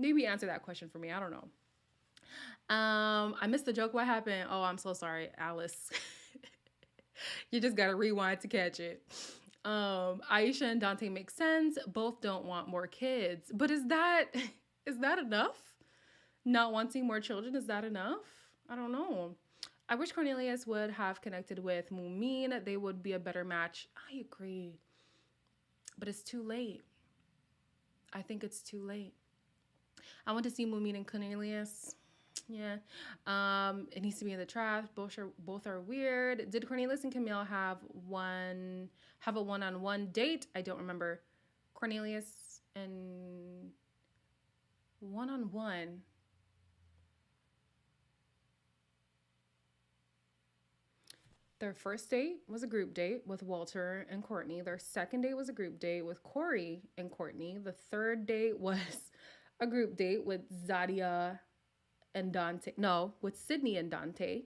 Maybe answer that question for me. I don't know. I missed the joke. What happened? Oh, I'm so sorry, Alice. You just gotta rewind to catch it. Aisha and Dante make sense. Both don't want more kids. But is that enough? Not wanting more children, is that enough? I don't know. I wish Cornelius would have connected with Mumin. They would be a better match. I agree. But it's too late. I think it's too late. I want to see Mumin and Cornelius. Yeah. It needs to be in the trash. Both are weird. Did Cornelius and Camille have a one-on-one date? I don't remember. Cornelius and one-on-one. Their first date was a group date with Walter and Courtney. Their second date was a group date with Corey and Courtney. The third date was a group date with Zadia and Dante. No, with Sydney and Dante.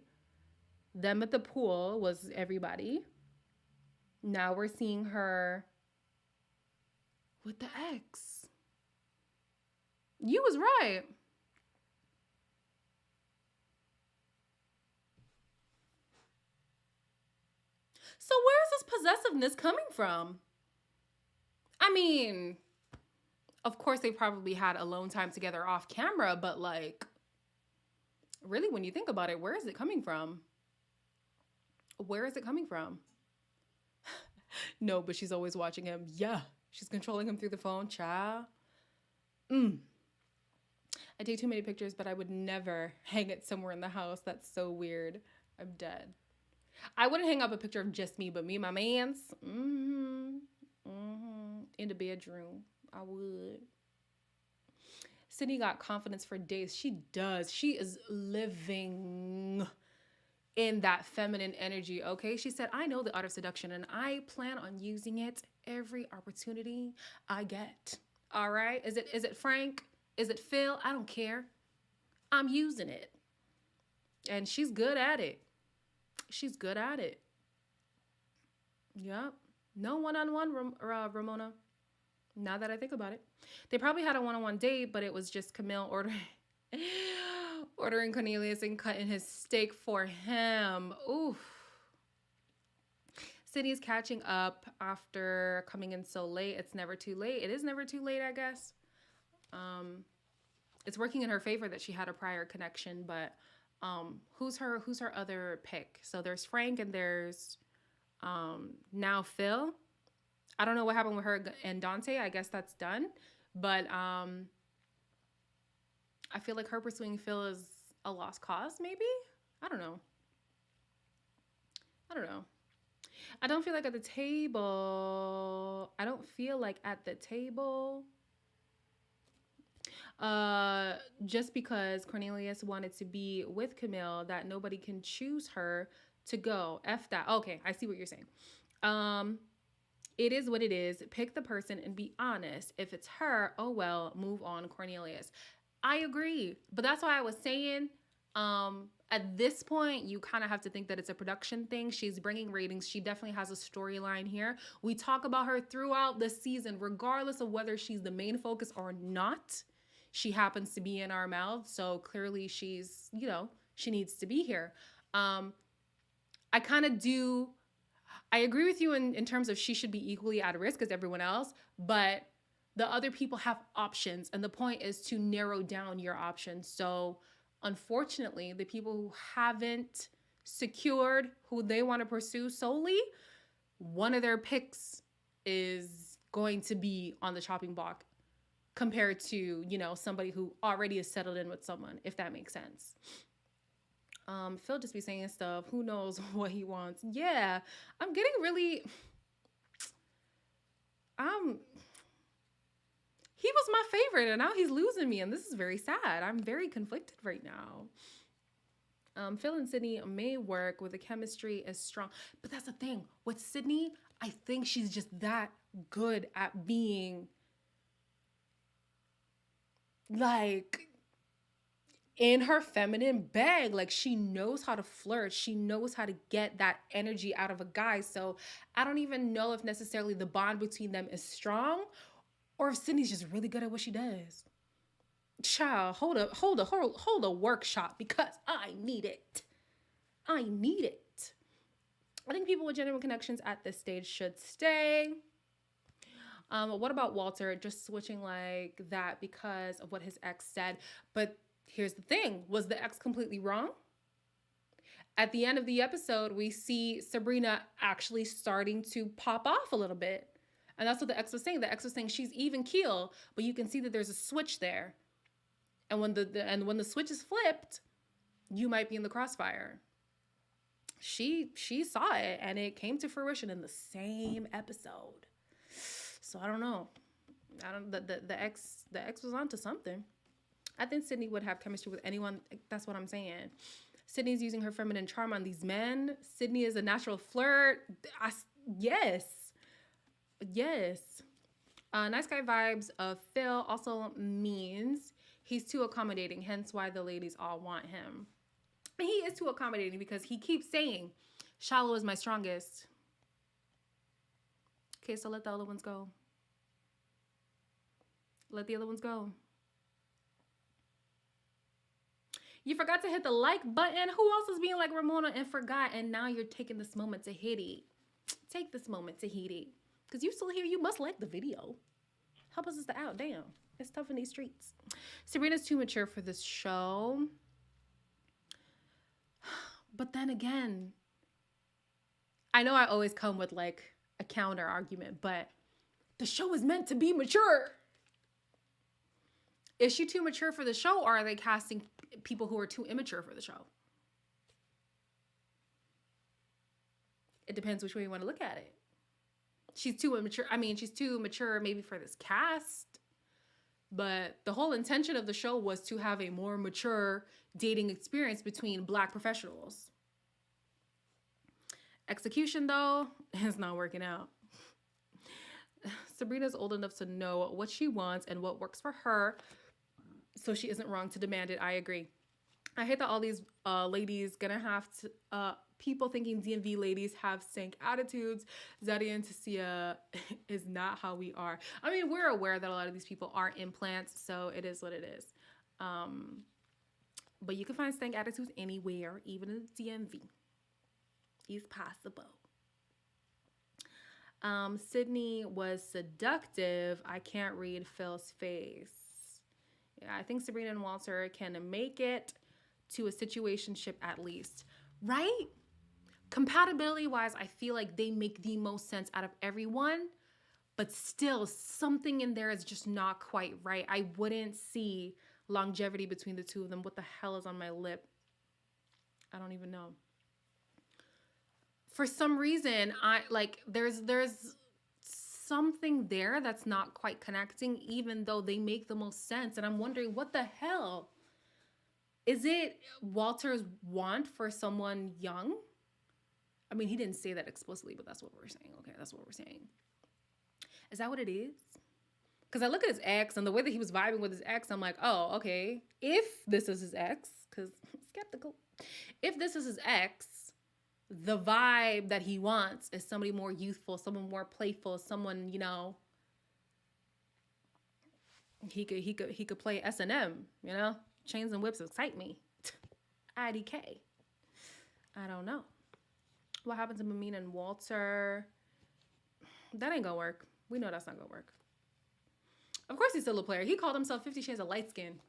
Them at the pool was everybody. Now we're seeing her with the ex. You was right. So where's this possessiveness coming from? I mean, of course they probably had alone time together off camera, but like, really, when you think about it, where is it coming from? Where is it coming from? No, but she's always watching him. Yeah, she's controlling him through the phone, child. I take too many pictures, but I would never hang it somewhere in the house. That's so weird. I'm dead. I wouldn't hang up a picture of just me, but me and my mans. In the bedroom. I would. Sydney got confidence for days. She does. She is living in that feminine energy, okay? She said, I know the art of seduction, and I plan on using it every opportunity I get. All right? Is it Frank? Is it Phil? I don't care. I'm using it. And she's good at it. She's good at it. Yep. No one-on-one, Ramona. Now that I think about it. They probably had a one-on-one date, but it was just Camille ordering Cornelius and cutting his steak for him. Oof. Sydney's catching up after coming in so late. It's never too late. It is never too late, I guess. It's working in her favor that she had a prior connection, but who's her other pick? So there's Frank and there's now Phil. I don't know what happened with her and Dante. I guess that's done. But I feel like her pursuing Phil is a lost cause, maybe? I don't know. I don't feel like at the table. Just because Cornelius wanted to be with Camille, that nobody can choose her to go. F that. Okay, I see what you're saying. It is what it is. Pick the person and be honest. If it's her, oh well, move on, Cornelius. I agree. But that's why I was saying, at this point, you kind of have to think that it's a production thing. She's bringing ratings. She definitely has a storyline here. We talk about her throughout the season, regardless of whether she's the main focus or not. She happens to be in our mouths. So clearly she's, she needs to be here. I agree with you in terms of she should be equally at risk as everyone else, but the other people have options. And the point is to narrow down your options. So unfortunately, the people who haven't secured who they want to pursue solely, one of their picks is going to be on the chopping block compared to, somebody who already is settled in with someone, if that makes sense. Phil just be saying stuff. Who knows what he wants? Yeah, I'm getting really... He was my favorite, and now he's losing me, and this is very sad. I'm very conflicted right now. Phil and Sydney may work with the chemistry is strong. But that's the thing. With Sydney, I think she's just that good at being... like... in her feminine bag. Like, she knows how to flirt. She knows how to get that energy out of a guy. So I don't even know if necessarily the bond between them is strong or if Sydney's just really good at what she does. Child, hold a workshop because I need it. I need it. I think people with genuine connections at this stage should stay. What about Walter just switching like that because of what his ex said? But here's the thing. Was the ex completely wrong? At the end of the episode, we see Sabrina actually starting to pop off a little bit. And that's what the ex was saying. The ex was saying she's even keel, but you can see that there's a switch there. And when the switch is flipped, you might be in the crossfire. She saw it, and it came to fruition in the same episode. So I don't know. The ex was onto something. I think Sydney would have chemistry with anyone. That's what I'm saying. Sydney's using her feminine charm on these men. Sydney is a natural flirt. Yes. Nice guy vibes of Phil also means he's too accommodating, hence why the ladies all want him. And he is too accommodating because he keeps saying, shallow is my strongest. Okay, so let the other ones go. Let the other ones go. You forgot to hit the like button. Who else is being like Ramona and forgot? And now you're taking this moment to hit it. Take this moment to hit it. Because you still here, you must like the video. Help us out. Damn. It's tough in these streets. Sabrina's too mature for this show. But then again, I know I always come with like a counter argument, but the show is meant to be mature. Is she too mature for the show, or are they casting people who are too immature for the show? It depends which way you want to look at it. She's too immature. I mean, she's too mature maybe for this cast, but the whole intention of the show was to have a more mature dating experience between Black professionals. Execution, though, is not working out. Sabrina's old enough to know what she wants and what works for her, so she isn't wrong to demand it. I agree. I hate that all these ladies gonna have to, people thinking DMV ladies have stank attitudes. Zadia and Tasia is not how we are. I mean, we're aware that a lot of these people are implants, so it is what it is. But you can find stank attitudes anywhere, even in the DMV. It's possible. Sydney was seductive. I can't read Phil's face. Yeah, I think Sabrina and Walter can make it to a situationship at least. Right? Compatibility-wise, I feel like they make the most sense out of everyone, but still something in there is just not quite right. I wouldn't see longevity between the two of them. What the hell is on my lip? I don't even know. For some reason, there's something there that's not quite connecting, even though they make the most sense. And I'm wondering, what the hell? Is it Walter's want for someone young? I mean, he didn't say that explicitly, but that's what we're saying. Okay, that's what we're saying. Is that what it is? Because I look at his ex and the way that he was vibing with his ex, I'm like, oh, okay. If this is his ex, because I'm skeptical. If this is his ex, the vibe that he wants is somebody more youthful, someone more playful, someone, you know, he could play S&M, you know? Chains and whips excite me. IDK. I don't know. What happened to Mamina and Walter? That ain't gonna work. We know that's not gonna work. Of course he's still a player. He called himself 50 Shades of Light Skin.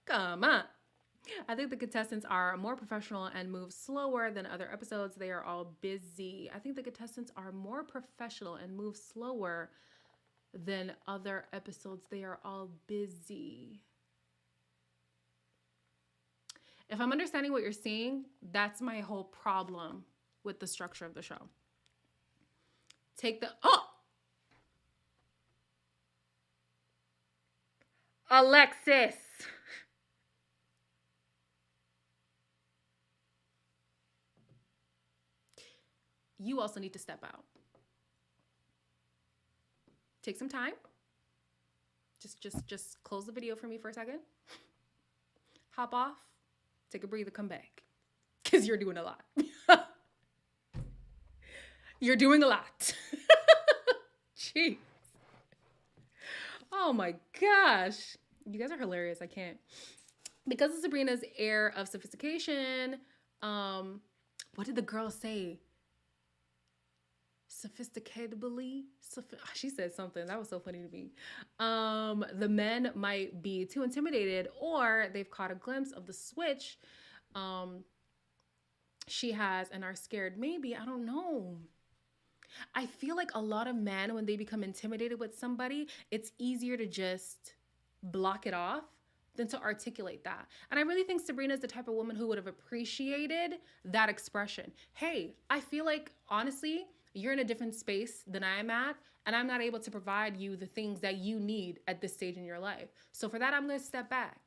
Come on. I think the contestants are more professional and move slower than other episodes. They are all busy. I think the contestants are more professional and move slower than other episodes. They are all busy. If I'm understanding what you're saying, that's my whole problem with the structure of the show. Take the... Oh! Alexis! You also need to step out. Take some time. Just close the video for me for a second. Hop off. Take a breather, come back. Because you're doing a lot. You're doing a lot. Jeez. Oh my gosh. You guys are hilarious. I can't. Because of Sabrina's air of sophistication, what did the girl say? Sophisticatedly? She said something. That was so funny to me. The men might be too intimidated, or they've caught a glimpse of the switch she has and are scared. Maybe. I don't know. I feel like a lot of men, when they become intimidated with somebody, it's easier to just block it off than to articulate that. And I really think Sabrina's the type of woman who would have appreciated that expression. Hey, I feel like, honestly, you're in a different space than I am at, and I'm not able to provide you the things that you need at this stage in your life. So for that, I'm going to step back.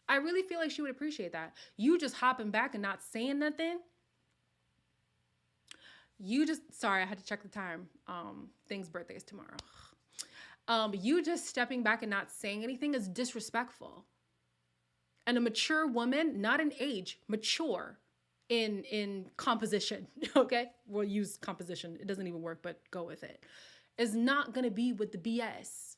I really feel like she would appreciate that. You just hopping back and not saying nothing. Sorry, I had to check the time. Thing's birthday is tomorrow. You just stepping back and not saying anything is disrespectful. And a mature woman, not in age, mature in composition, okay? We'll use composition. It doesn't even work, but go with it. Is not going to be with the BS,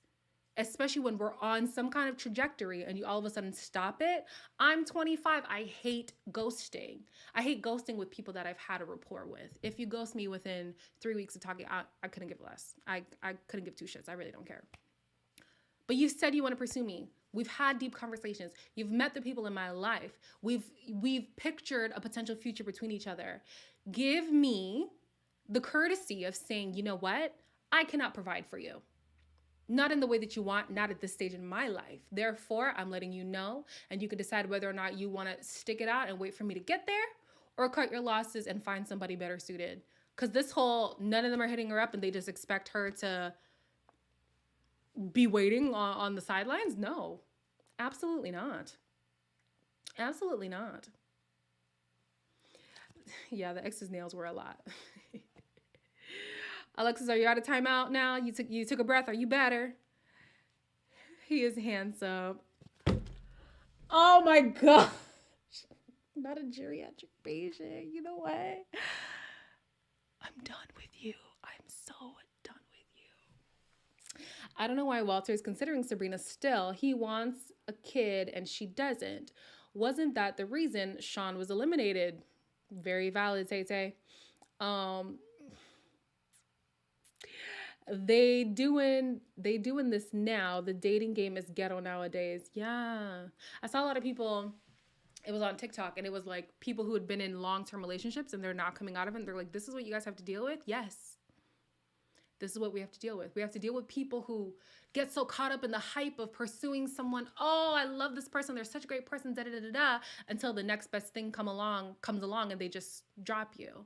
especially when we're on some kind of trajectory and you all of a sudden stop it. I'm 25. I hate ghosting. I hate ghosting with people that I've had a rapport with. If you ghost me within 3 weeks of talking, I couldn't give less. I couldn't give two shits. I really don't care. But you said you want to pursue me. We've had deep conversations. You've met the people in my life. We've pictured a potential future between each other. Give me the courtesy of saying, you know what? I cannot provide for you. Not in the way that you want, not at this stage in my life. Therefore, I'm letting you know, and you can decide whether or not you want to stick it out and wait for me to get there, or cut your losses and find somebody better suited. Because this whole, none of them are hitting her up and they just expect her to be waiting on the sidelines? No, absolutely not. Absolutely not. Yeah, the ex's nails were a lot. Alexis, are you out of timeout now? You took a breath. Are you better? He is handsome. Oh my gosh. Not a geriatric patient. You know what? I'm done with you. I'm so done with you. I don't know why Walter is considering Sabrina still. He wants a kid and she doesn't. Wasn't that the reason Sean was eliminated? Very valid, Tay-Tay. They doing this now. The dating game is ghetto nowadays. Yeah. I saw a lot of people, it was on TikTok, and it was like people who had been in long-term relationships and they're not coming out of it. And they're like, this is what you guys have to deal with? Yes. This is what we have to deal with. We have to deal with people who get so caught up in the hype of pursuing someone. Oh, I love this person. They're such a great person, da-da-da-da-da, until the next best thing comes along and they just drop you.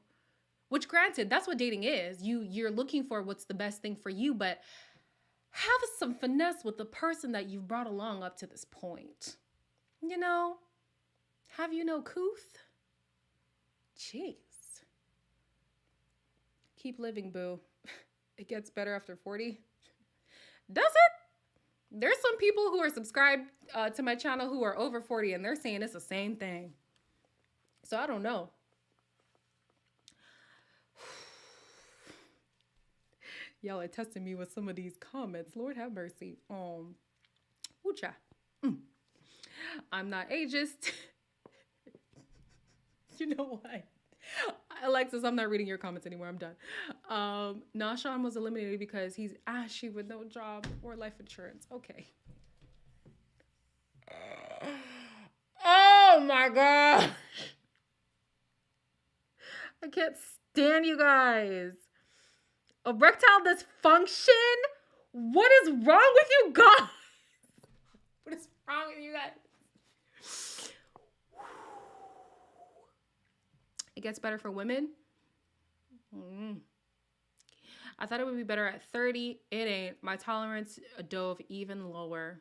Which, granted, that's what dating is. You're looking for what's the best thing for you, but have some finesse with the person that you've brought along up to this point. You know? Have you no couth? Jeez. Keep living, boo. It gets better after 40. Does it? There's some people who are subscribed to my channel who are over 40, and they're saying it's the same thing. So I don't know. Y'all are testing me with some of these comments. Lord have mercy. Ooh-cha. I'm not ageist. You know what? Alexis, I'm not reading your comments anymore. I'm done. Nah, Sean was eliminated because he's ashy with no job or life insurance. Okay. Oh my gosh. I can't stand you guys. Erectile dysfunction? What is wrong with you guys? What is wrong with you guys? It gets better for women. I thought it would be better at 30. It ain't. My tolerance dove even lower.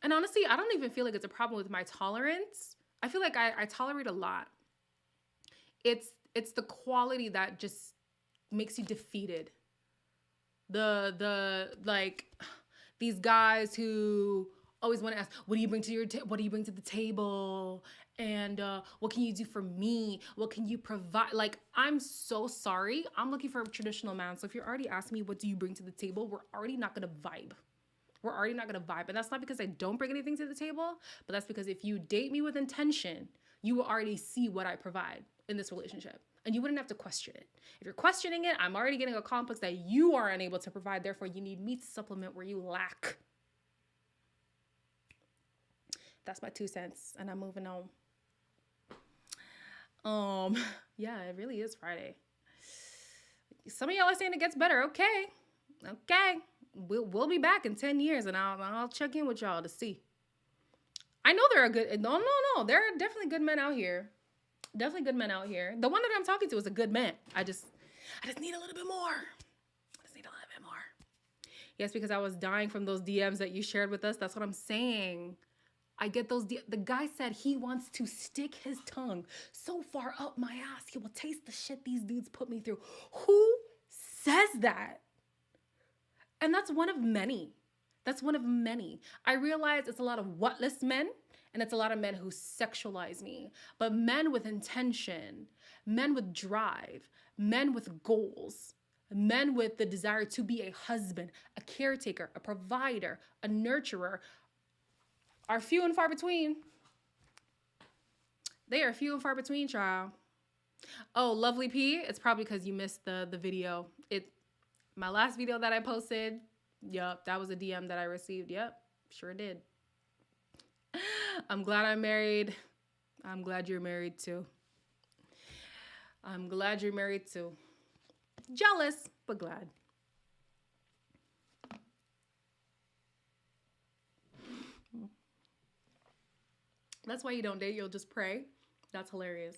And honestly, I don't even feel like it's a problem with my tolerance. I feel like I tolerate a lot. It's the quality that just makes you defeated. The like these guys who always want to ask, what do you bring to the table? And what can you do for me? What can you provide? Like, I'm so sorry. I'm looking for a traditional man. So if you're already asking me, what do you bring to the table? We're already not going to vibe. We're already not going to vibe. And that's not because I don't bring anything to the table, but that's because if you date me with intention, you will already see what I provide in this relationship. And you wouldn't have to question it. If you're questioning it, I'm already getting a complex that you are unable to provide. Therefore, you need me to supplement where you lack. That's my 2 cents. And I'm moving on. Yeah, it really is Friday. Some of y'all are saying it gets better. Okay. We'll be back in 10 years and I'll check in with y'all to see. I know there are good, no. There are definitely good men out here. Definitely good men out here. The one that I'm talking to is a good man. I just need a little bit more. Yes, because I was dying from those DMs that you shared with us. That's what I'm saying. I get those. The guy said he wants to stick his tongue so far up my ass, he will taste the shit these dudes put me through. Who says that? And that's one of many. That's one of many. I realize it's a lot of whatless men, and it's a lot of men who sexualize me. But men with intention, men with drive, men with goals, men with the desire to be a husband, a caretaker, a provider, a nurturer, are few and far between. They are few and far between, child. Oh, Lovely P, it's probably because you missed the video. My last video that I posted, yep, that was a DM that I received. Yep, sure did. I'm glad I'm married. I'm glad you're married too. I'm glad you're married too. Jealous, but glad. That's why you don't date, you'll just pray. That's hilarious.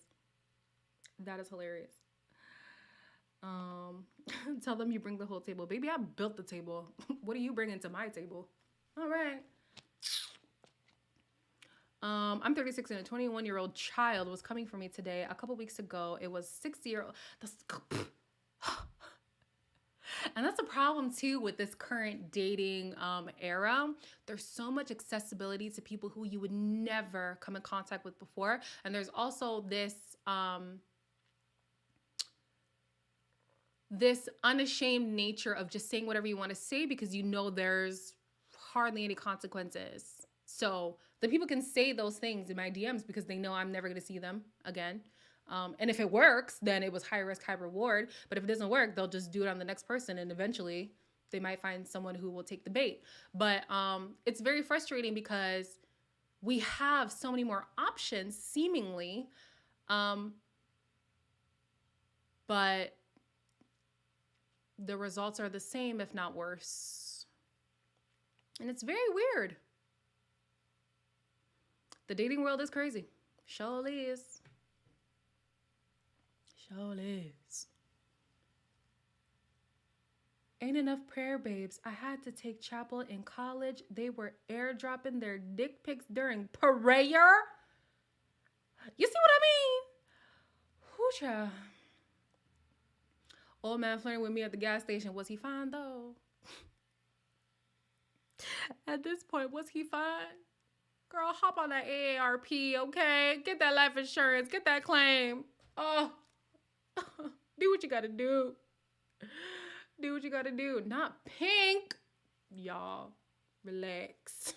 That is hilarious. Tell them you bring the whole table. Baby, I built the table. What are you bringing to my table? All right. I'm 36 and a 21-year-old child was coming for me today. A couple weeks ago, it was 6-year-old. And that's a problem too with this current dating era. There's so much accessibility to people who you would never come in contact with before. And there's also this this unashamed nature of just saying whatever you want to say because you know there's hardly any consequences. So the people can say those things in my DMs because they know I'm never going to see them again. And if it works, then it was high risk, high reward. But if it doesn't work, they'll just do it on the next person. And eventually they might find someone who will take the bait. But it's very frustrating because we have so many more options, seemingly. But the results are the same, if not worse. And it's very weird. The dating world is crazy. Surely is. Ain't enough prayer, babes. I had to take chapel in college. They were airdropping their dick pics during prayer. You see what I mean? Hoocha. Old man flirting with me at the gas station. Was he fine though? At this point, was he fine? Girl, hop on that AARP, okay? Get that life insurance. Get that claim. Oh. Do what you gotta do. Do what you gotta do. Not pink. Y'all, relax.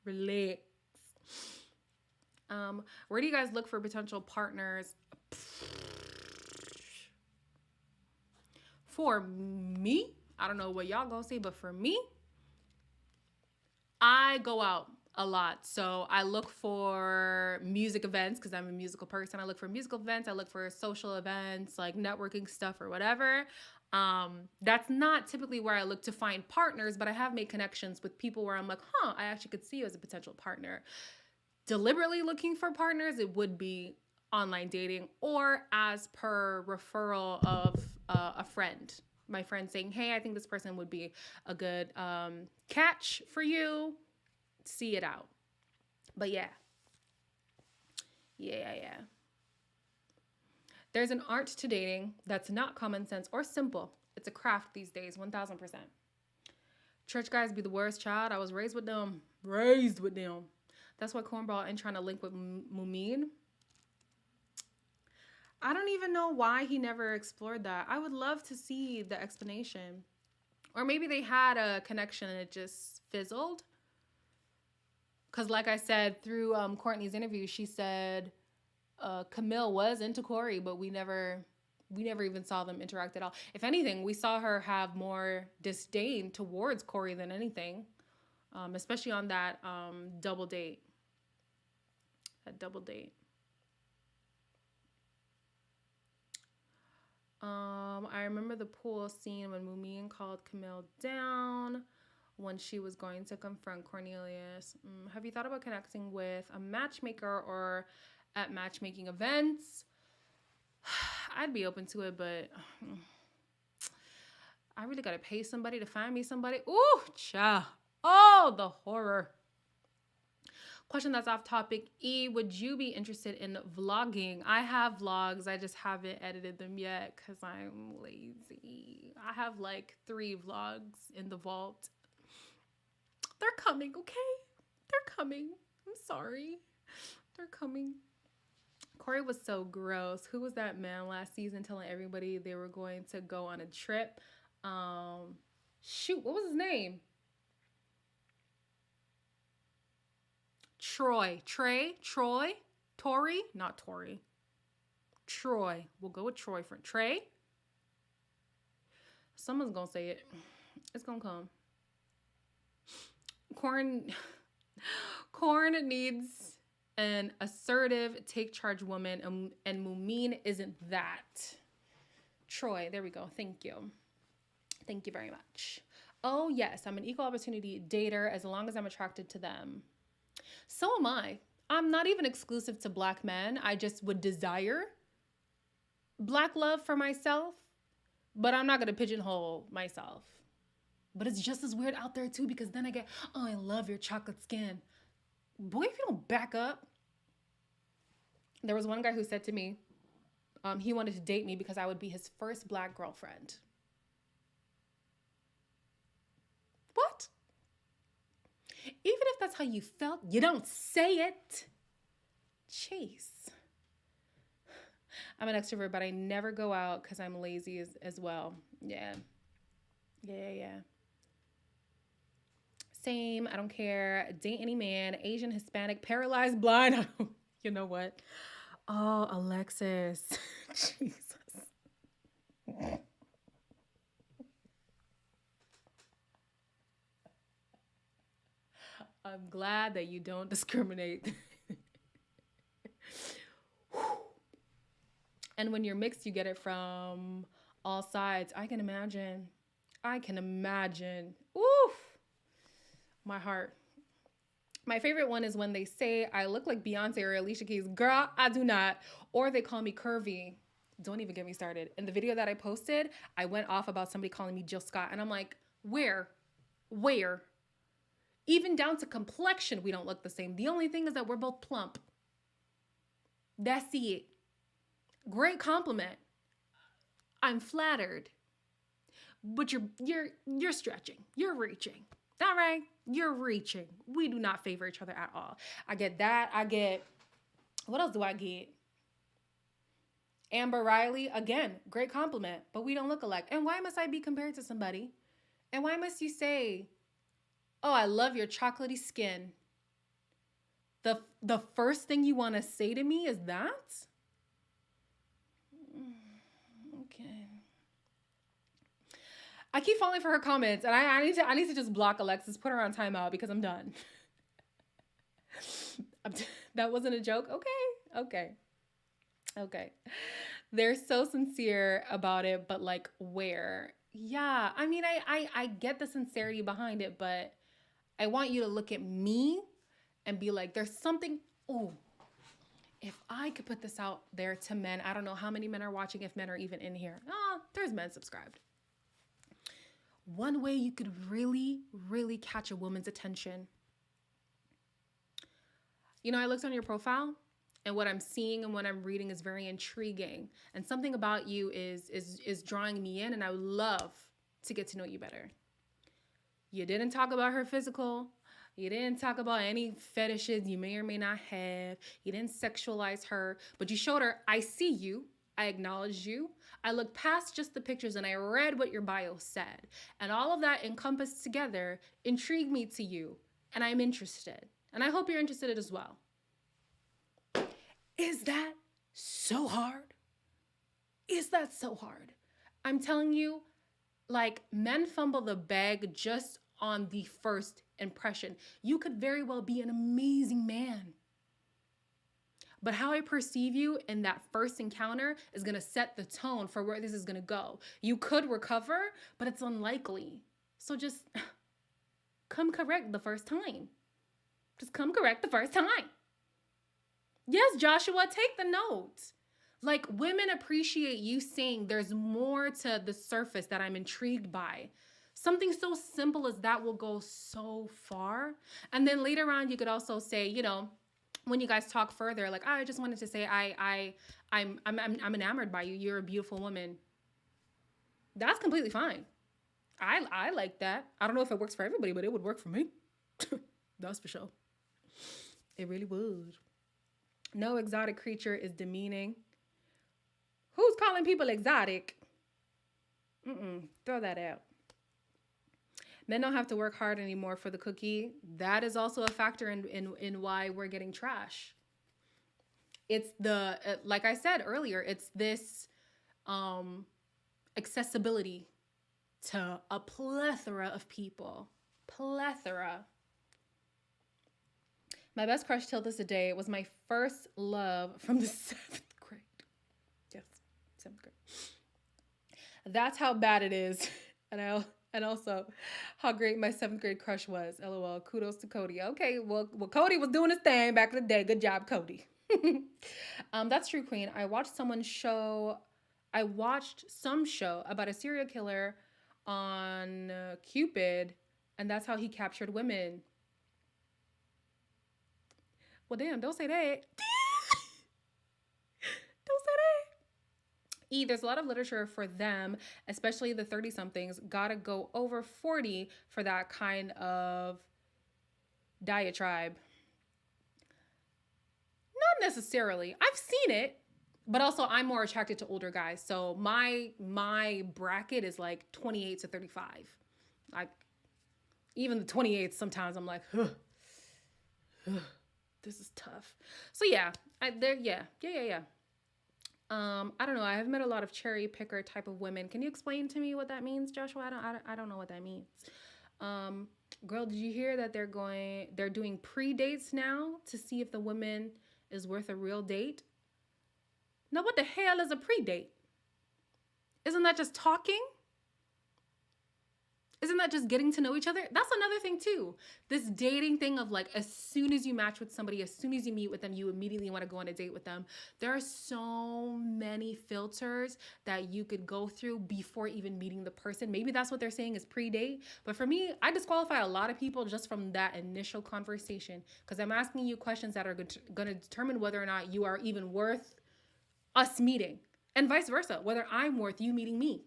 Relax. Where do you guys look for potential partners? For me, I don't know what y'all gonna say, but for me, I go out a lot. So I look for music events because I'm a musical person. I look for musical events. I look for social events, like networking stuff or whatever. That's not typically where I look to find partners, but I have made connections with people where I'm like, I actually could see you as a potential partner. Deliberately looking for partners, it would be online dating or as per referral of a friend. My friend saying, hey, I think this person would be a good catch for you. See it out. But yeah. There's an art to dating that's not common sense or simple. It's a craft these days, 1000%. Church guys be the worst, child. I was raised with them. That's why Cornball and trying to link with Mumin. I don't even know why he never explored that. I would love to see the explanation. Or maybe they had a connection and it just fizzled. Because like I said, through Courtney's interview, she said Camille was into Corey, but we never even saw them interact at all. If anything, we saw her have more disdain towards Corey than anything, especially on that double date. That double date. I remember the pool scene when Mumin called Camille down when she was going to confront Cornelius. Have you thought about connecting with a matchmaker or at matchmaking events? I'd be open to it, but I really gotta pay somebody to find me somebody. Ooh, cha. Oh, the horror. Question that's off topic. E, would you be interested in vlogging? I have vlogs. I just haven't edited them yet because I'm lazy. I have like 3 vlogs in the vault. They're coming, okay? They're coming. I'm sorry. They're coming. Corey was so gross. Who was that man last season telling everybody they were going to go on a trip? Shoot, what was his name? Troy, Tori, not Tori. Troy, we'll go with Troy for Trey. Someone's gonna say it. It's gonna come. Corn needs an assertive, take charge woman, and Mumin isn't that. Troy, there we go. Thank you. Thank you very much. Oh yes, I'm an equal opportunity dater as long as I'm attracted to them. So am I. I'm not even exclusive to black men. I just would desire black love for myself, but I'm not going to pigeonhole myself. But it's just as weird out there too, because then I get, oh, I love your chocolate skin. Boy, if you don't back up. There was one guy who said to me, he wanted to date me because I would be his first black girlfriend. What? Even if that's how you felt, you don't say it. Chase. I'm an extrovert, but I never go out because I'm lazy as well. Yeah. Same. I don't care. Date any man, Asian, Hispanic, paralyzed, blind. You know what? Oh, Alexis. Jesus. I'm glad that you don't discriminate. And when you're mixed, you get it from all sides. I can imagine. Oof. My heart. My favorite one is when they say I look like Beyonce or Alicia Keys. Girl, I do not. Or they call me curvy. Don't even get me started. In the video that I posted, I went off about somebody calling me Jill Scott. And I'm like, where? Even down to complexion, we don't look the same. The only thing is that we're both plump. That's it. Great compliment. I'm flattered. But you're stretching. You're reaching. All right? You're reaching. We do not favor each other at all. I get that. What else do I get? Amber Riley, again, great compliment, but we don't look alike. And why must I be compared to somebody? And why must you say, oh, I love your chocolatey skin? The first thing you want to say to me is that? Okay. I keep falling for her comments, and I need to just block Alexis, put her on timeout because I'm done. That wasn't a joke? Okay. They're so sincere about it, but like where? Yeah, I mean, I get the sincerity behind it, but I want you to look at me and be like, there's something, oh, if I could put this out there to men, I don't know how many men are watching, if men are even in here. Oh, there's men subscribed. One way you could really, really catch a woman's attention. You know, I looked on your profile, and what I'm seeing and what I'm reading is very intriguing. And something about you is drawing me in, and I would love to get to know you better. You didn't talk about her physical. You didn't talk about any fetishes you may or may not have. You didn't sexualize her, but you showed her, I see you. I acknowledge you. I looked past just the pictures and I read what your bio said. And all of that encompassed together intrigued me to you. And I'm interested. And I hope you're interested as well. Is that so hard? Is that so hard? I'm telling you, like, men fumble the bag just on the first impression. You could very well be an amazing man. But how I perceive you in that first encounter is going to set the tone for where this is going to go. You could recover, but it's unlikely. So just come correct the first time. Just come correct the first time. Yes, Joshua, take the note. Like, women appreciate you saying there's more to the surface that I'm intrigued by. Something so simple as that will go so far. And then later on, you could also say, you know, when you guys talk further, like, oh, I just wanted to say I'm enamored by you. You're a beautiful woman. That's completely fine. I like that. I don't know if it works for everybody, but it would work for me. That's for sure. It really would. No exotic creature is demeaning. Who's calling people exotic? Throw that out. Men don't have to work hard anymore for the cookie. That is also a factor in why we're getting trash. It's the, like I said earlier, it's this accessibility to a plethora of people. Plethora. My best crush till this day was my first love from the 7th grade. Yes, 7th grade. That's how bad it is. And also how great my 7th grade crush was. LOL. Kudos to Cody. Okay, well, Cody was doing his thing back in the day. Good job, Cody. That's true, Queen. I watched some show about a serial killer on Cupid, and that's how he captured women. Well, damn, don't say that. Don't say that. There's a lot of literature for them, especially the 30-somethings. Gotta go over 40 for that kind of diatribe. Not necessarily. I've seen it, but also I'm more attracted to older guys. So my bracket is like 28 to 35. Like, even the 28s, sometimes I'm like, this is tough. So yeah, I don't know. I have met a lot of cherry picker type of women. Can you explain to me what that means, Joshua? I don't know what that means. Girl, did you hear that they're doing pre-dates now to see if the woman is worth a real date? Now, what the hell is a pre-date? Isn't that just talking? Isn't that just getting to know each other? That's another thing too. This dating thing of like, as soon as you match with somebody, as soon as you meet with them, you immediately want to go on a date with them. There are so many filters that you could go through before even meeting the person. Maybe that's what they're saying is pre-date. But for me, I disqualify a lot of people just from that initial conversation, because I'm asking you questions that are going to determine whether or not you are even worth us meeting, and vice versa, whether I'm worth you meeting me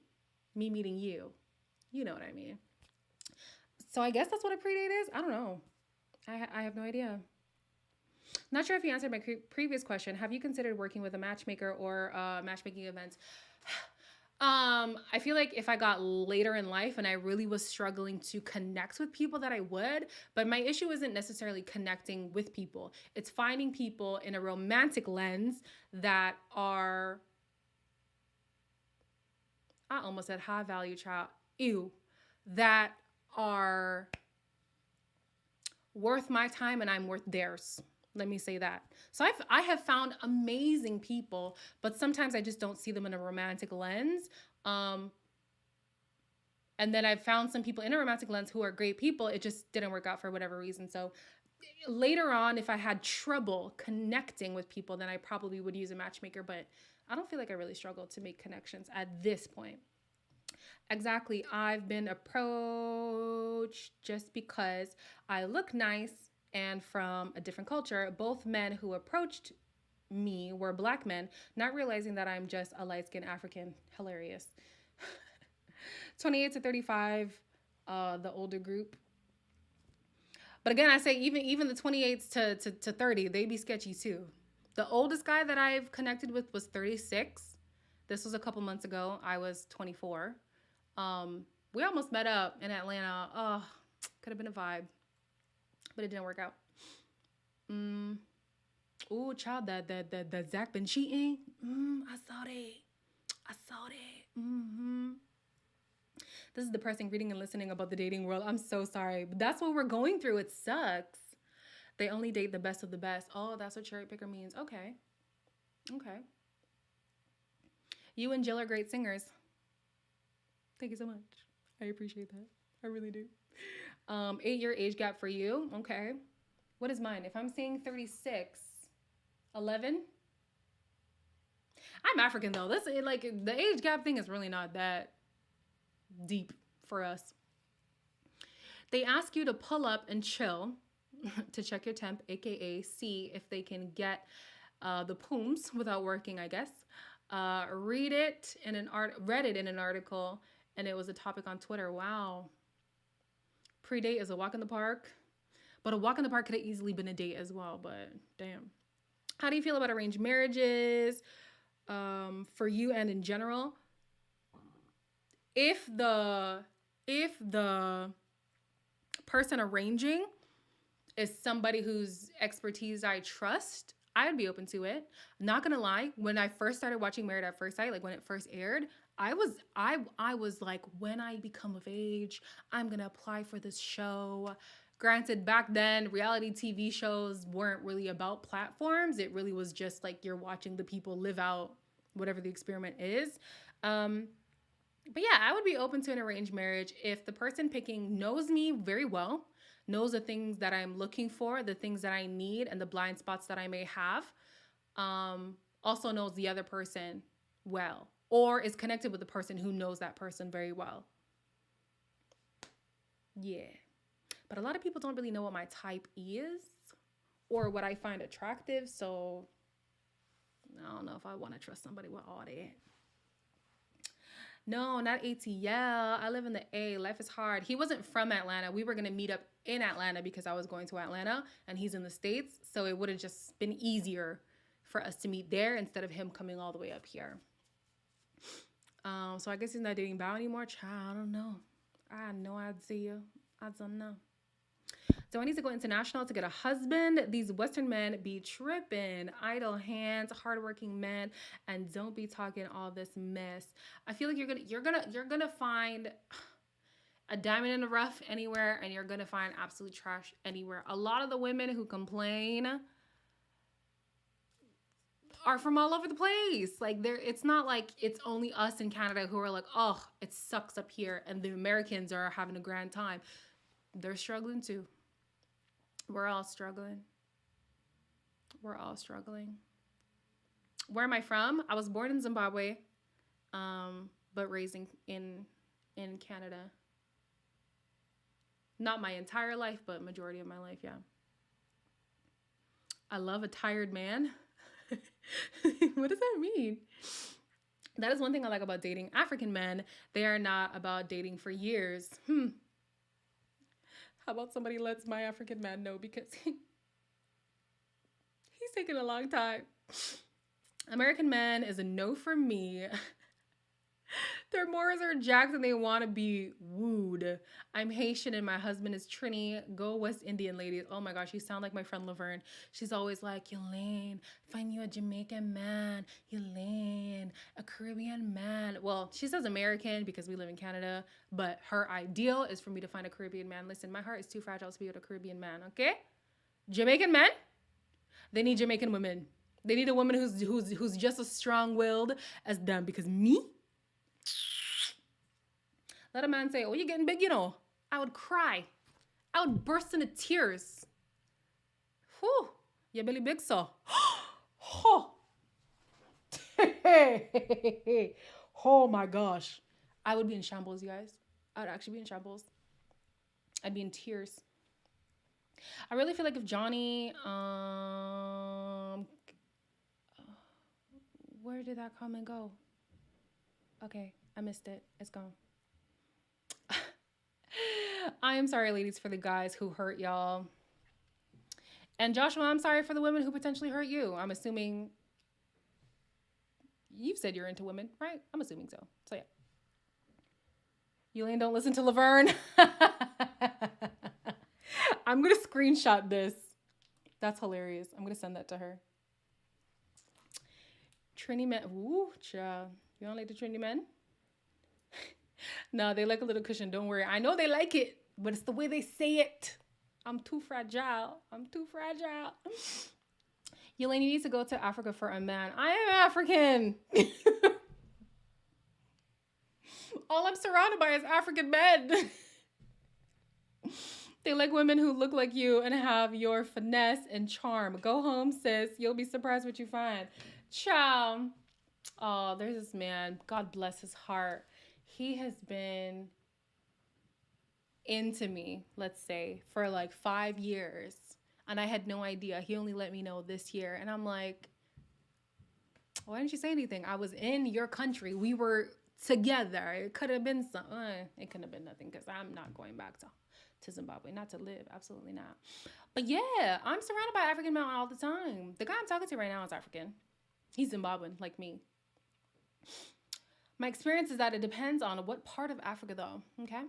meeting you. You know what I mean? So I guess that's what a pre-date is. I don't know. I have no idea. Not sure if you answered my previous question. Have you considered working with a matchmaker or matchmaking events? I feel like if I got later in life and I really was struggling to connect with people, that I would. But my issue isn't necessarily connecting with people. It's finding people in a romantic lens that are, I almost said high value child. Ew. That are worth my time and I'm worth theirs. Let me say that. So I have found amazing people, but sometimes I just don't see them in a romantic lens. And then I've found some people in a romantic lens who are great people. It just didn't work out for whatever reason. So later on, if I had trouble connecting with people, then I probably would use a matchmaker, but I don't feel like I really struggle to make connections at this point. Exactly. I've been approached just because I look nice and from a different culture. Both men who approached me were Black men, not realizing that I'm just a light-skinned African. Hilarious. 28 to 35, the older group. But again, I say even the 28s to 30, they be sketchy too. The oldest guy that I've connected with was 36. This was a couple months ago. I was 24. We almost met up in Atlanta. Oh, could have been a vibe, but it didn't work out. Oh, child, that Zach been cheating. I saw that. This is depressing, reading and listening about the dating world. I'm so sorry, but that's what we're going through. It sucks. They only date the best of the best. Oh, that's what cherry picker means. Okay. You and Jill are great singers. Thank you so much. I appreciate that. I really do. 8-year age gap for you. Okay. What is mine? If I'm saying 36, 11. I'm African though. This like the age gap thing is really not that deep for us. They ask you to pull up and chill to check your temp, aka see if they can get the pooms without working, I guess. Read it in an article, and it was a topic on Twitter. Wow. Pre-date is a walk in the park, but a walk in the park could have easily been a date as well, but damn. How do you feel about arranged marriages for you and in general? If the person arranging is somebody whose expertise I trust, I would be open to it. Not gonna lie, when I first started watching Married at First Sight, like when it first aired, I was like, when I become of age, I'm gonna apply for this show. Granted, back then, reality TV shows weren't really about platforms. It really was just like you're watching the people live out whatever the experiment is. But yeah, I would be open to an arranged marriage if the person picking knows me very well, knows the things that I'm looking for, the things that I need, and the blind spots that I may have. Also knows the other person well, or is connected with the person who knows that person very well. Yeah. But a lot of people don't really know what my type is or what I find attractive, so I don't know if I want to trust somebody with all that. No, not ATL. I live in the A. Life is hard. He wasn't from Atlanta. We were going to meet up in Atlanta because I was going to Atlanta and he's in the States. So it would have just been easier for us to meet there instead of him coming all the way up here. So I guess he's not dating Bow anymore. Child, I don't know. I had no idea. I don't know. Do I need to go international to get a husband? These Western men be tripping. Idle hands, hardworking men, and don't be talking all this mess. I feel like you're gonna find a diamond in the rough anywhere, and you're gonna find absolute trash anywhere. A lot of the women who complain are from all over the place. Like it's not like it's only us in Canada who are like, oh, it sucks up here, and the Americans are having a grand time. They're struggling too. We're all struggling. We're all struggling. Where am I from? I was born in Zimbabwe, but raised in Canada. Not my entire life, but majority of my life, yeah. I love a tired man. What does that mean? That is one thing I like about dating African men. They are not about dating for years. How about somebody lets my African man know, because he's taking a long time. American man is a no for me. Their morals are jacked and they want to be wooed. I'm Haitian and my husband is Trini. Go West Indian ladies. Oh my gosh, you sound like my friend Laverne. She's always like, Elaine, find you a Jamaican man. Elaine, a Caribbean man. Well, she says American because we live in Canada, but her ideal is for me to find a Caribbean man. Listen, my heart is too fragile to be with a Caribbean man, okay? Jamaican men, they need Jamaican women. They need a woman who's just as strong-willed as them, because me, let a man say, oh, you're getting big, you know. I would cry. I would burst into tears. Whew, your belly big, so. Oh. Oh my gosh. I would be in shambles, you guys. I would actually be in shambles. I'd be in tears. I really feel like if Johnny, where did that comment go? Okay, I missed it. It's gone. I am sorry, ladies, for the guys who hurt y'all. And Joshua, I'm sorry for the women who potentially hurt you. I'm assuming you've said you're into women, right? I'm assuming so. So yeah. Elaine, don't listen to Laverne. I'm going to screenshot this. That's hilarious. I'm going to send that to her. Trini men. Ooh, child. You don't like the Trini men? No, they like a little cushion. Don't worry. I know they like it, but it's the way they say it. I'm too fragile. Elaine, you need to go to Africa for a man. I am African. All I'm surrounded by is African men. They like women who look like you and have your finesse and charm. Go home, sis. You'll be surprised what you find. Ciao. Oh, there's this man. God bless his heart. He has been into me, let's say, for like 5 years. And I had no idea. He only let me know this year. And I'm like, why didn't you say anything? I was in your country. We were together. It could have been something. It couldn't have been nothing because I'm not going back to Zimbabwe. Not to live. Absolutely not. But yeah, I'm surrounded by African men all the time. The guy I'm talking to right now is African. He's Zimbabwean, like me. My experience is that it depends on what part of Africa, though. Okay?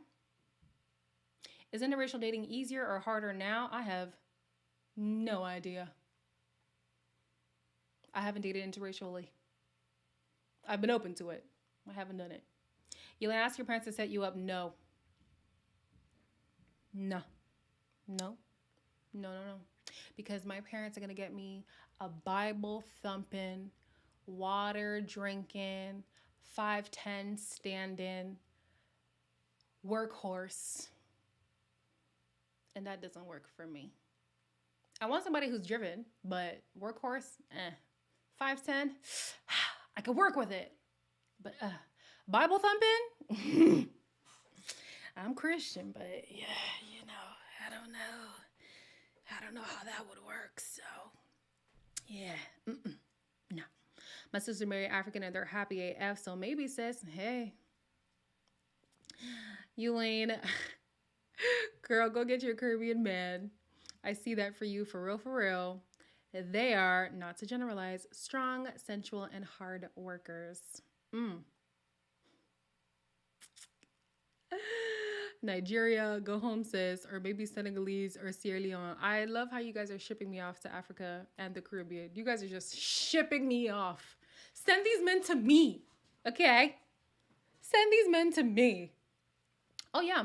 Is interracial dating easier or harder now? I have no idea. I haven't dated interracially. I've been open to it. I haven't done it. You'll ask your parents to set you up? No. No. Because my parents are going to get me a Bible thumping, water drinking, 5'10" standing workhorse. And that doesn't work for me. I want somebody who's driven, but workhorse, 5'10", I could work with it. But Bible thumping? I'm Christian, but yeah, I don't know how that would work. So yeah, no. My sister married African and they're happy AF. So maybe, sis, hey, Elaine, girl, go get your Caribbean man. I see that for you, for real. They are, not to generalize, strong, sensual, and hard workers. Nigeria, go home, sis, or maybe Senegalese or Sierra Leone. I love how you guys are shipping me off to Africa and the Caribbean. You guys are just shipping me off. Send these men to me, okay? Send these men to me. Oh yeah,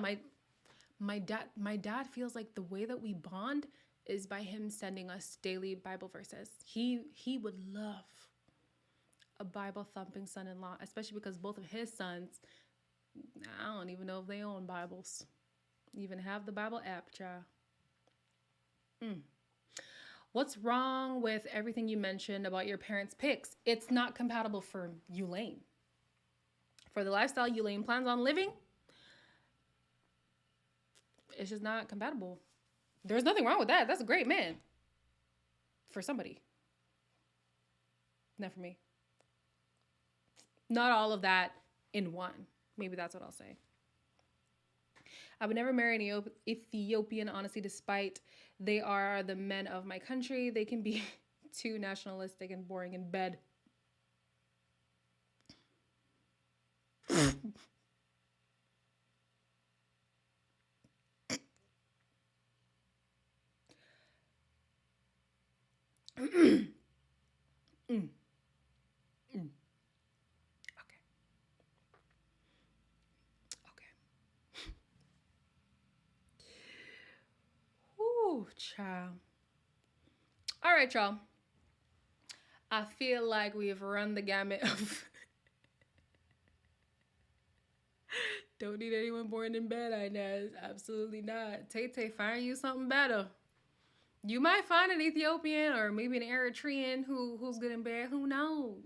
my dad feels like the way that we bond is by him sending us daily Bible verses. He would love a Bible thumping son-in-law, especially because both of his sons, I don't even know if they own Bibles. Even have the Bible app, child. What's wrong with everything you mentioned about your parents' picks? It's not compatible for Elaine. For the lifestyle Elaine plans on living, it's just not compatible. There's nothing wrong with that. That's a great man. For somebody. Not for me. Not all of that in one. Maybe that's what I'll say. I would never marry an Ethiopian, honestly, despite they are the men of my country. They can be too nationalistic and boring in bed. Ooh, child. All right, y'all. I feel like we've run the gamut of don't need anyone born in bed, I know. Absolutely not. Tay, find you something better. You might find an Ethiopian or maybe an Eritrean who's good in bed. Who knows?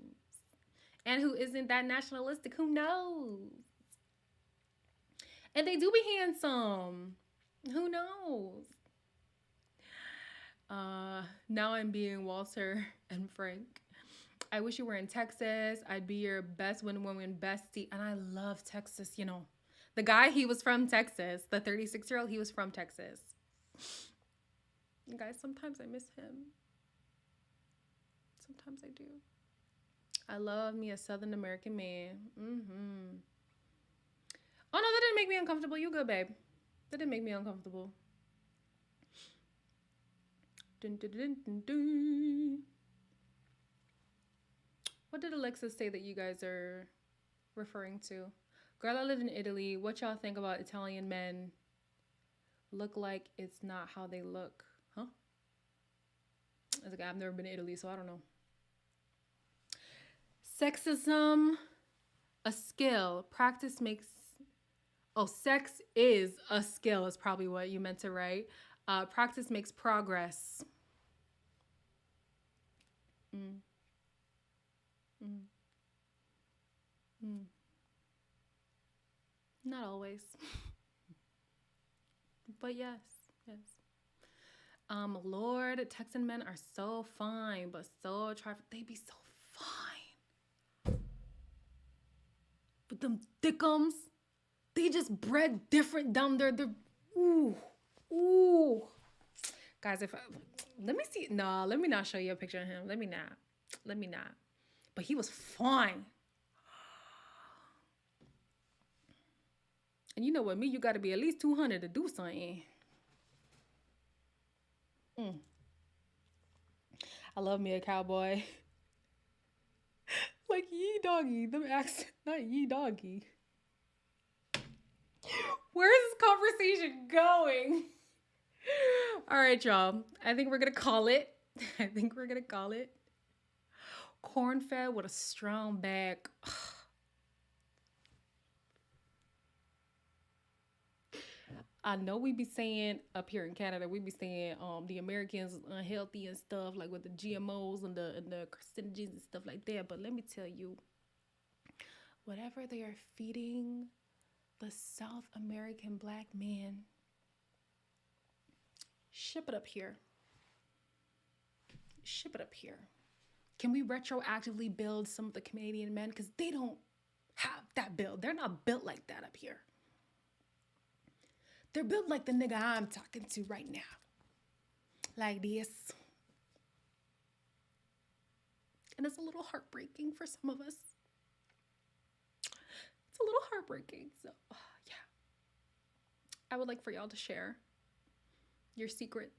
And who isn't that nationalistic. Who knows? And they do be handsome. Who knows? Now I'm being Walter and Frank. I wish you were in Texas. I'd be your best woman bestie. And I love Texas, The guy, he was from Texas. The 36-year-old, he was from Texas. Guys, sometimes I miss him. Sometimes I do. I love me a Southern American man. Mm-hmm. Oh, no, that didn't make me uncomfortable. You good, babe. That didn't make me uncomfortable. Dun, dun, dun, dun, dun. What did Alexis say that you guys are referring to? Girl, I live in Italy. What y'all think about Italian men look like it's not how they look? Huh? I was like, I've never been to Italy, so I don't know. Sexism, a skill. Practice makes... Oh, sex is a skill is probably what you meant to write. Practice makes progress. Mm. Mm. Mm. Not always. But yes, yes. Lord, Texan men are so fine, but so they be so fine. But them thickums, they just bred different down there. They're ooh. Guys, let me see. No, let me not show you a picture of him. Let me not. But he was fine. And you know what, me, you got to be at least 200 to do something. I love me a cowboy. Like ye doggy, them accent, not ye doggy. Where is this conversation going? All right, y'all. I think we're going to call it. Corn-fed with a strong back. I know we be saying up here in Canada, we be saying the Americans unhealthy and stuff, like with the GMOs and the carcinogens and stuff like that. But let me tell you, whatever they are feeding the South American black man, ship it up here. Can we retroactively build some of the Canadian men? Because they don't have that build. They're not built like that up here. They're built like the nigga I'm talking to right now. Like this. And it's a little heartbreaking for some of us. It's a little heartbreaking. So, yeah. I would like for y'all to share your secrets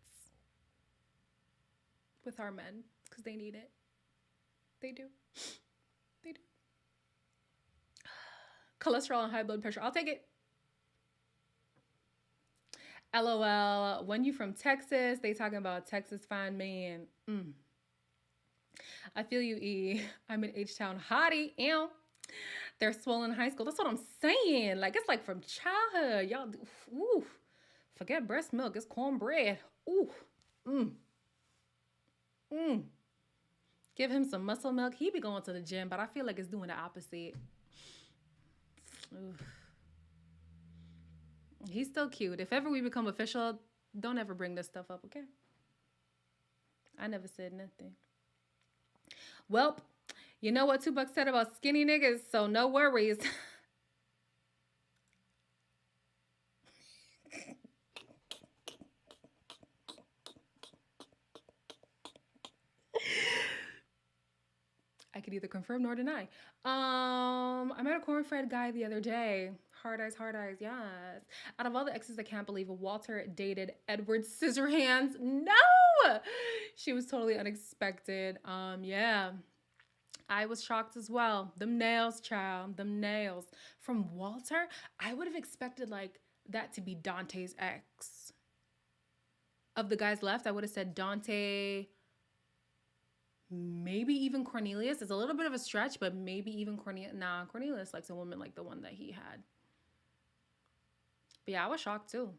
with our men because they need it. They do. Cholesterol and high blood pressure. I'll take it. LOL. When you from Texas, they talking about Texas fine man. I feel you, E. I'm in H-Town hottie. Ew. They're swollen in high school. That's what I'm saying. Like, it's like from childhood. Y'all do. Ooh. Forget breast milk. It's cornbread. Ooh. Give him some muscle milk. He be going to the gym, but I feel like it's doing the opposite. Oof. He's still cute. If ever we become official, don't ever bring this stuff up, okay? I never said nothing. Welp, you know what Tupac said about skinny niggas, so no worries. I could either confirm nor deny. I met a corn-fed guy the other day. Hard eyes, yes. Out of all the exes, I can't believe Walter dated Edward Scissorhands. No! She was totally unexpected. Yeah. I was shocked as well. Them nails, child. Them nails. From Walter, I would have expected, like, that to be Dante's ex. Of the guys left, I would have said Dante... Maybe even Cornelius. It's a little bit of a stretch, but maybe even Cornelius. Nah, Cornelius likes a woman like the one that he had. But yeah, I was shocked too.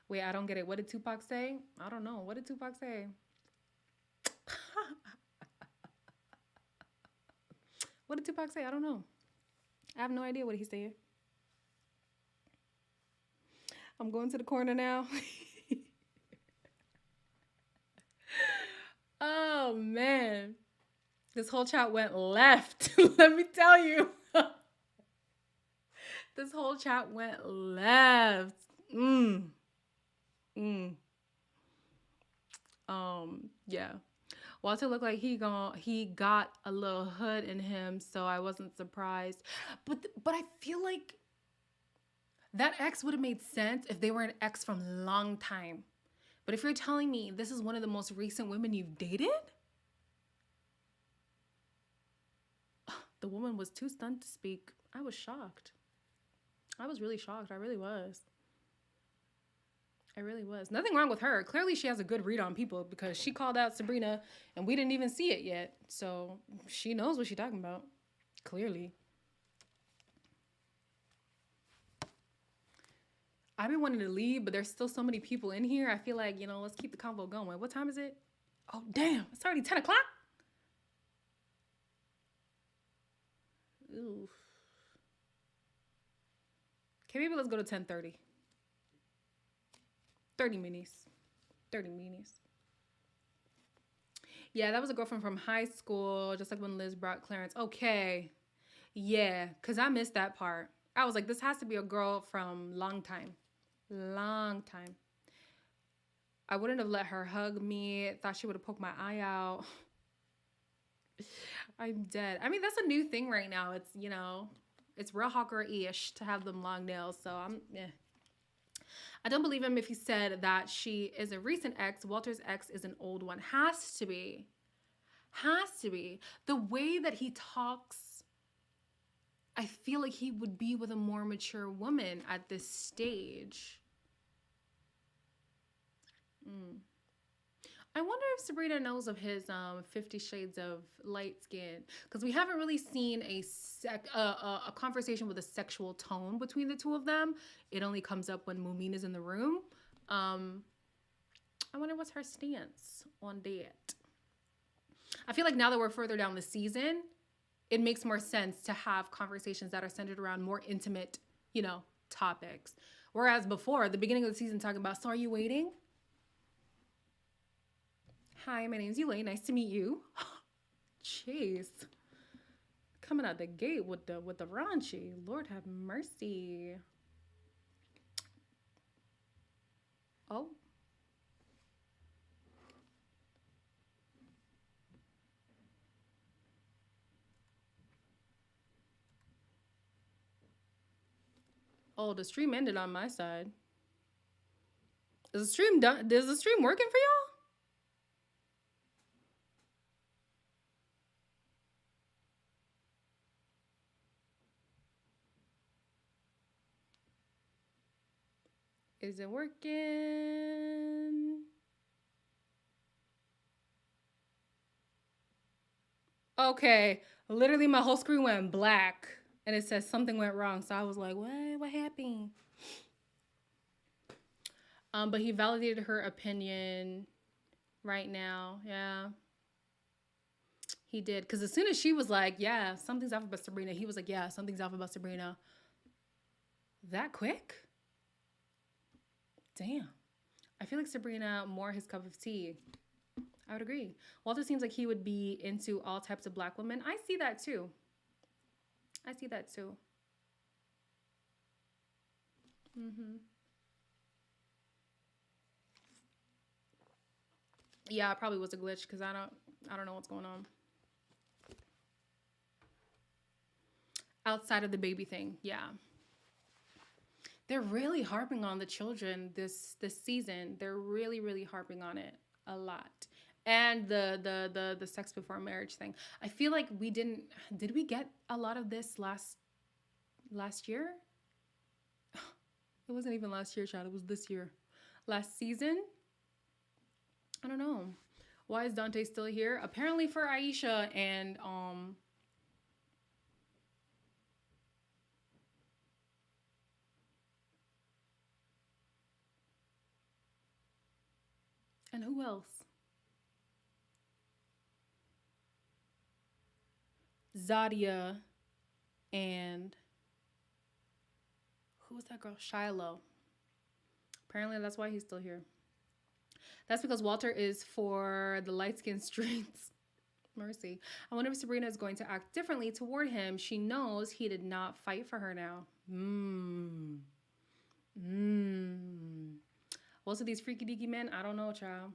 Wait, I don't get it. What did Tupac say? I don't know. What did Tupac say? What did Tupac say? I don't know. I have no idea what he said. I'm going to the corner now. Oh, man. This whole chat went left. Let me tell you. This whole chat went left. Yeah. Walter looked like he got a little hood in him, so I wasn't surprised. But I feel like that ex would have made sense if they were an ex from a long time. But if you're telling me this is one of the most recent women you've dated, the woman was too stunned to speak. I was shocked. I was really shocked. I really was. Nothing wrong with her. Clearly, she has a good read on people because she called out Sabrina and we didn't even see it yet. So she knows what she's talking about. Clearly. I've been wanting to leave, but there's still so many people in here. I feel like, let's keep the convo going. What time is it? Oh, damn. It's already 10 o'clock? Ooh. Okay, maybe let's go to 10:30. 30 minis. Yeah, that was a girlfriend from high school, just like when Liz brought Clarence. Okay. Yeah, because I missed that part. I was like, this has to be a girl from long time. I wouldn't have let her hug me. Thought she would have poked my eye out. I'm dead. I mean, that's a new thing right now. It's, it's real hawker-ish to have them long nails. So I don't believe him if he said that she is a recent ex. Walter's ex is an old one. Has to be. The way that he talks, I feel like he would be with a more mature woman at this stage. I wonder if Sabrina knows of his 50 Shades of Light Skin, because we haven't really seen a conversation with a sexual tone between the two of them. It only comes up when Mumin is in the room. I wonder what's her stance on that. I feel like now that we're further down the season, it makes more sense to have conversations that are centered around more intimate, topics. Whereas before, at the beginning of the season, talking about, so are you waiting? Hi, my name's Elaine. Nice to meet you. Jeez. Coming out the gate with the raunchy. Lord have mercy. Oh. Oh, the stream ended on my side. Is the stream done? Is the stream working for y'all? Is it working? Okay, literally my whole screen went black and it says something went wrong. So I was like, what happened? But he validated her opinion right now. Yeah, he did. Because as soon as she was like, yeah, something's off about Sabrina, he was like, yeah, something's off about Sabrina. That quick? Damn. I feel like Sabrina more his cup of tea. I would agree. Walter seems like he would be into all types of black women. I see that too. Yeah, it probably was a glitch because I don't know what's going on. Outside of the baby thing, yeah. They're really harping on the children this season. They're really, really harping on it a lot. And the sex before marriage thing. I feel like did we get a lot of this last year? It wasn't even last year, child. It was this year. Last season? I don't know. Why is Dante still here? Apparently for Aisha and and who else? Zadia and who was that girl? Shiloh. Apparently that's why he's still here. That's because Walter is for the light-skinned streets. Mercy. I wonder if Sabrina is going to act differently toward him. She knows he did not fight for her now. Most of these freaky deaky men, I don't know, child.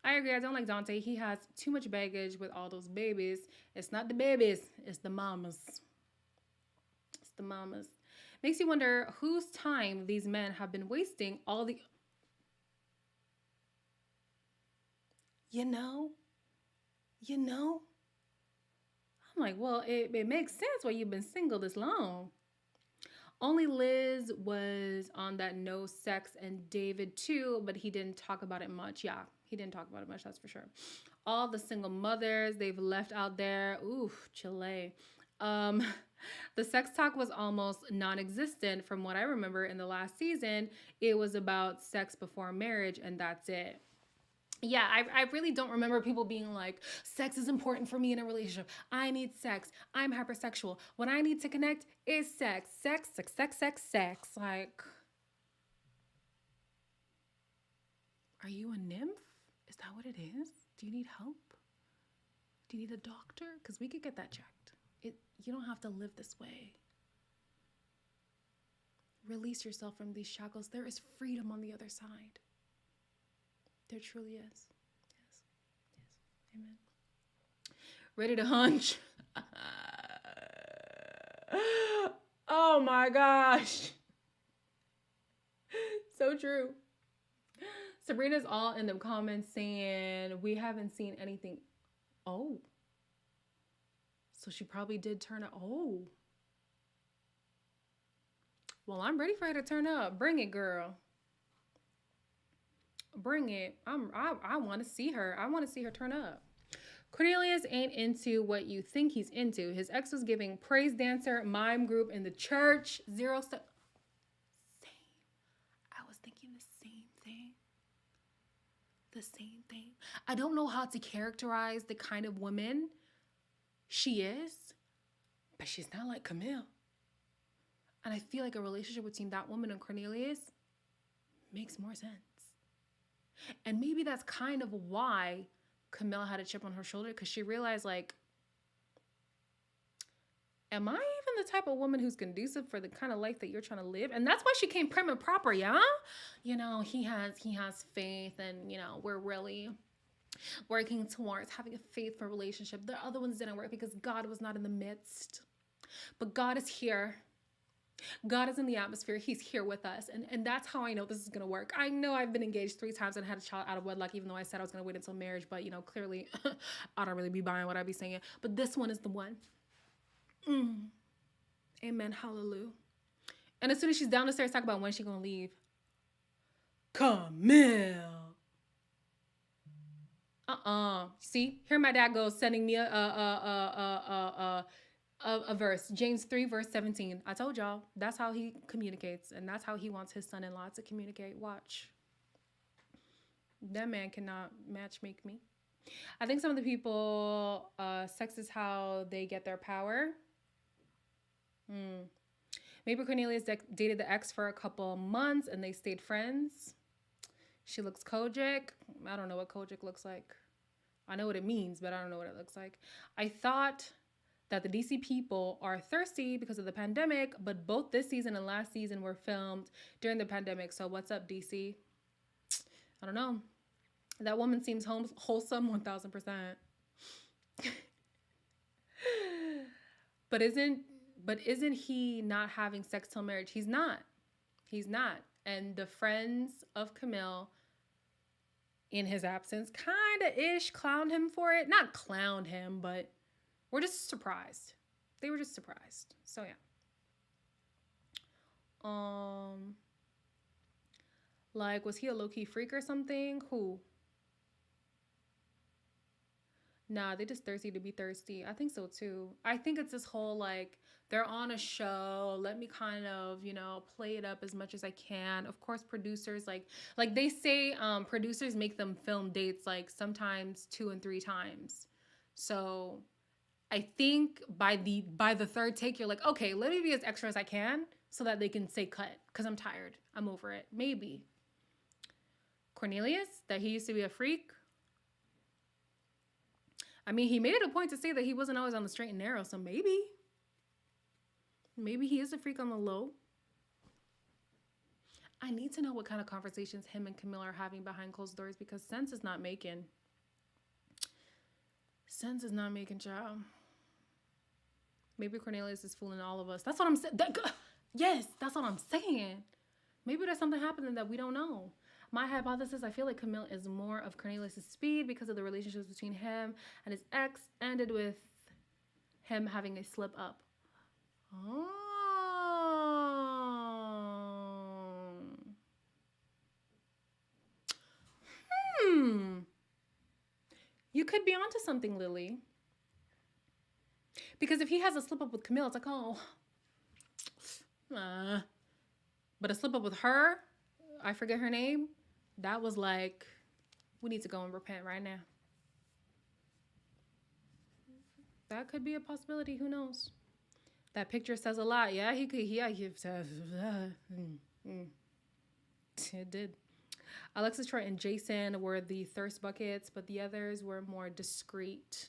I agree. I don't like Dante. He has too much baggage with all those babies. It's not the babies. It's the mamas. It's the mamas. Makes you wonder whose time these men have been wasting all the... You know? I'm like, well, it makes sense why you've been single this long. Only Liz was on that no sex and David too, but he didn't talk about it much. Yeah, he didn't talk about it much, that's for sure. All the single mothers they've left out there. Oof, Chile. The sex talk was almost non-existent from what I remember in the last season. It was about sex before marriage and that's it. Yeah, I really don't remember people being like, sex is important for me in a relationship. I need sex. I'm hypersexual. What I need to connect is sex. Sex. Like, are you a nymph? Is that what it is? Do you need help? Do you need a doctor? Because we could get that checked. You don't have to live this way. Release yourself from these shackles. There is freedom on the other side. There truly is. Yes. Amen. Ready to hunch. Oh my gosh. So true. Sabrina's all in the comments saying, we haven't seen anything. Oh. So she probably did turn up. Oh. Well, I'm ready for her to turn up. Bring it, girl. Bring it. I want to see her. I want to see her turn up. Cornelius ain't into what you think he's into. His ex was giving praise dancer, mime group in the church. Zero stuff. Same. I was thinking the same thing. The same thing. I don't know how to characterize the kind of woman she is, but she's not like Camille. And I feel like a relationship between that woman and Cornelius makes more sense. And maybe that's kind of why Camille had a chip on her shoulder, because she realized, like, am I even the type of woman who's conducive for the kind of life that you're trying to live? And that's why she came prim and proper, yeah? You know, he has faith, and, you know, we're really working towards having a faithful relationship. The other ones didn't work because God was not in the midst. But God is here. God is in the atmosphere. He's here with us. And that's how I know this is going to work. I know I've been engaged 3 times and had a child out of wedlock, even though I said I was going to wait until marriage. But, you know, clearly I don't really be buying what I be saying. But this one is the one. Amen. Hallelujah. And as soon as she's down the stairs, talk about when she's going to leave. Camille. See, here my dad goes sending me a verse, James 3 verse 17. I told y'all, that's how he communicates, and that's how he wants his son-in-law to communicate. Watch. That man cannot match make me. I think some of the people, sex is how they get their power. Maybe Cornelius dated the ex for a couple months and they stayed friends. She looks Kojic. I don't know what Kojic looks like. I know what it means, but I don't know what it looks like. I thought that the DC people are thirsty because of the pandemic, but both this season and last season were filmed during the pandemic. So what's up, DC? I don't know. That woman seems wholesome 1000%. But isn't he not having sex till marriage? He's not. He's not. And the friends of Camille, in his absence, kind of ish clowned him for it. Not clowned him, but we're just surprised. They were just surprised. So yeah. Like, was he a low-key freak or something? Who? Nah, they just thirsty to be thirsty. I think so too. I think it's this whole, like, they're on a show. Let me kind of, you know, play it up as much as I can. Of course, producers, like they say, producers make them film dates, like, sometimes 2 and 3 times. So I think by the 3rd take, you're like, okay, let me be as extra as I can so that they can say cut, because I'm tired. I'm over it. Maybe. Cornelius, that he used to be a freak. I mean, he made it a point to say that he wasn't always on the straight and narrow, so maybe he is a freak on the low. I need to know what kind of conversations him and Camille are having behind closed doors, because sense is not making, child. Maybe Cornelius is fooling all of us. That's what I'm saying. Yes, that's what I'm saying. Maybe there's something happening that we don't know. My hypothesis, I feel like Camille is more of Cornelius' speed because of the relationships between him and his ex ended with him having a slip up. Oh. You could be onto something, Lily. Because if he has a slip up with Camille, it's like, oh. But a slip up with her, I forget her name, that was like, we need to go and repent right now. That could be a possibility. Who knows? That picture says a lot. Yeah, he could. Yeah, it did. Alexis, Troy, and Jason were the thirst buckets, but the others were more discreet.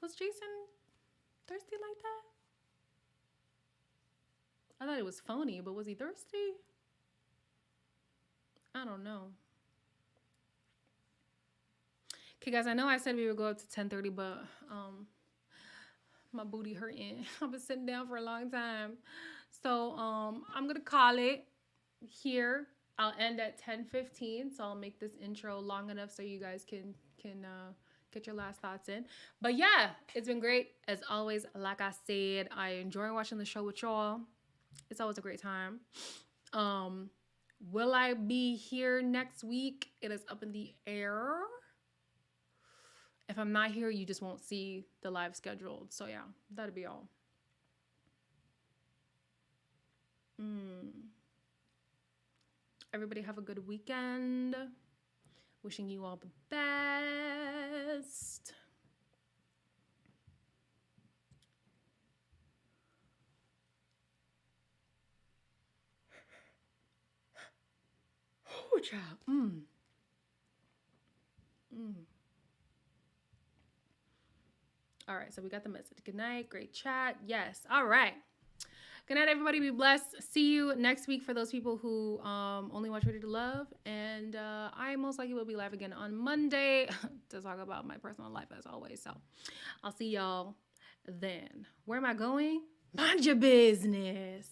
Was Jason thirsty like that? I thought it was phony, but was he thirsty? I don't know. Okay, guys, I know I said we would go up to 10:30, but my booty hurting. I've been sitting down for a long time. So I'm going to call it here. I'll end at 10:15, so I'll make this intro long enough so you guys can get your last thoughts in. But yeah, it's been great. As always, like I said, I enjoy watching the show with y'all. It's always a great time. Will I be here next week? It is up in the air. If I'm not here, you just won't see the live scheduled. So yeah, that'll be all. Everybody have a good weekend. Wishing you all the best. Oh, child. All right, so we got the message. Good night. Great chat. Yes. All right. Good night, everybody. Be blessed. See you next week for those people who only watch Ready to Love. And I most likely will be live again on Monday to talk about my personal life as always. So I'll see y'all then. Where am I going? Mind your business.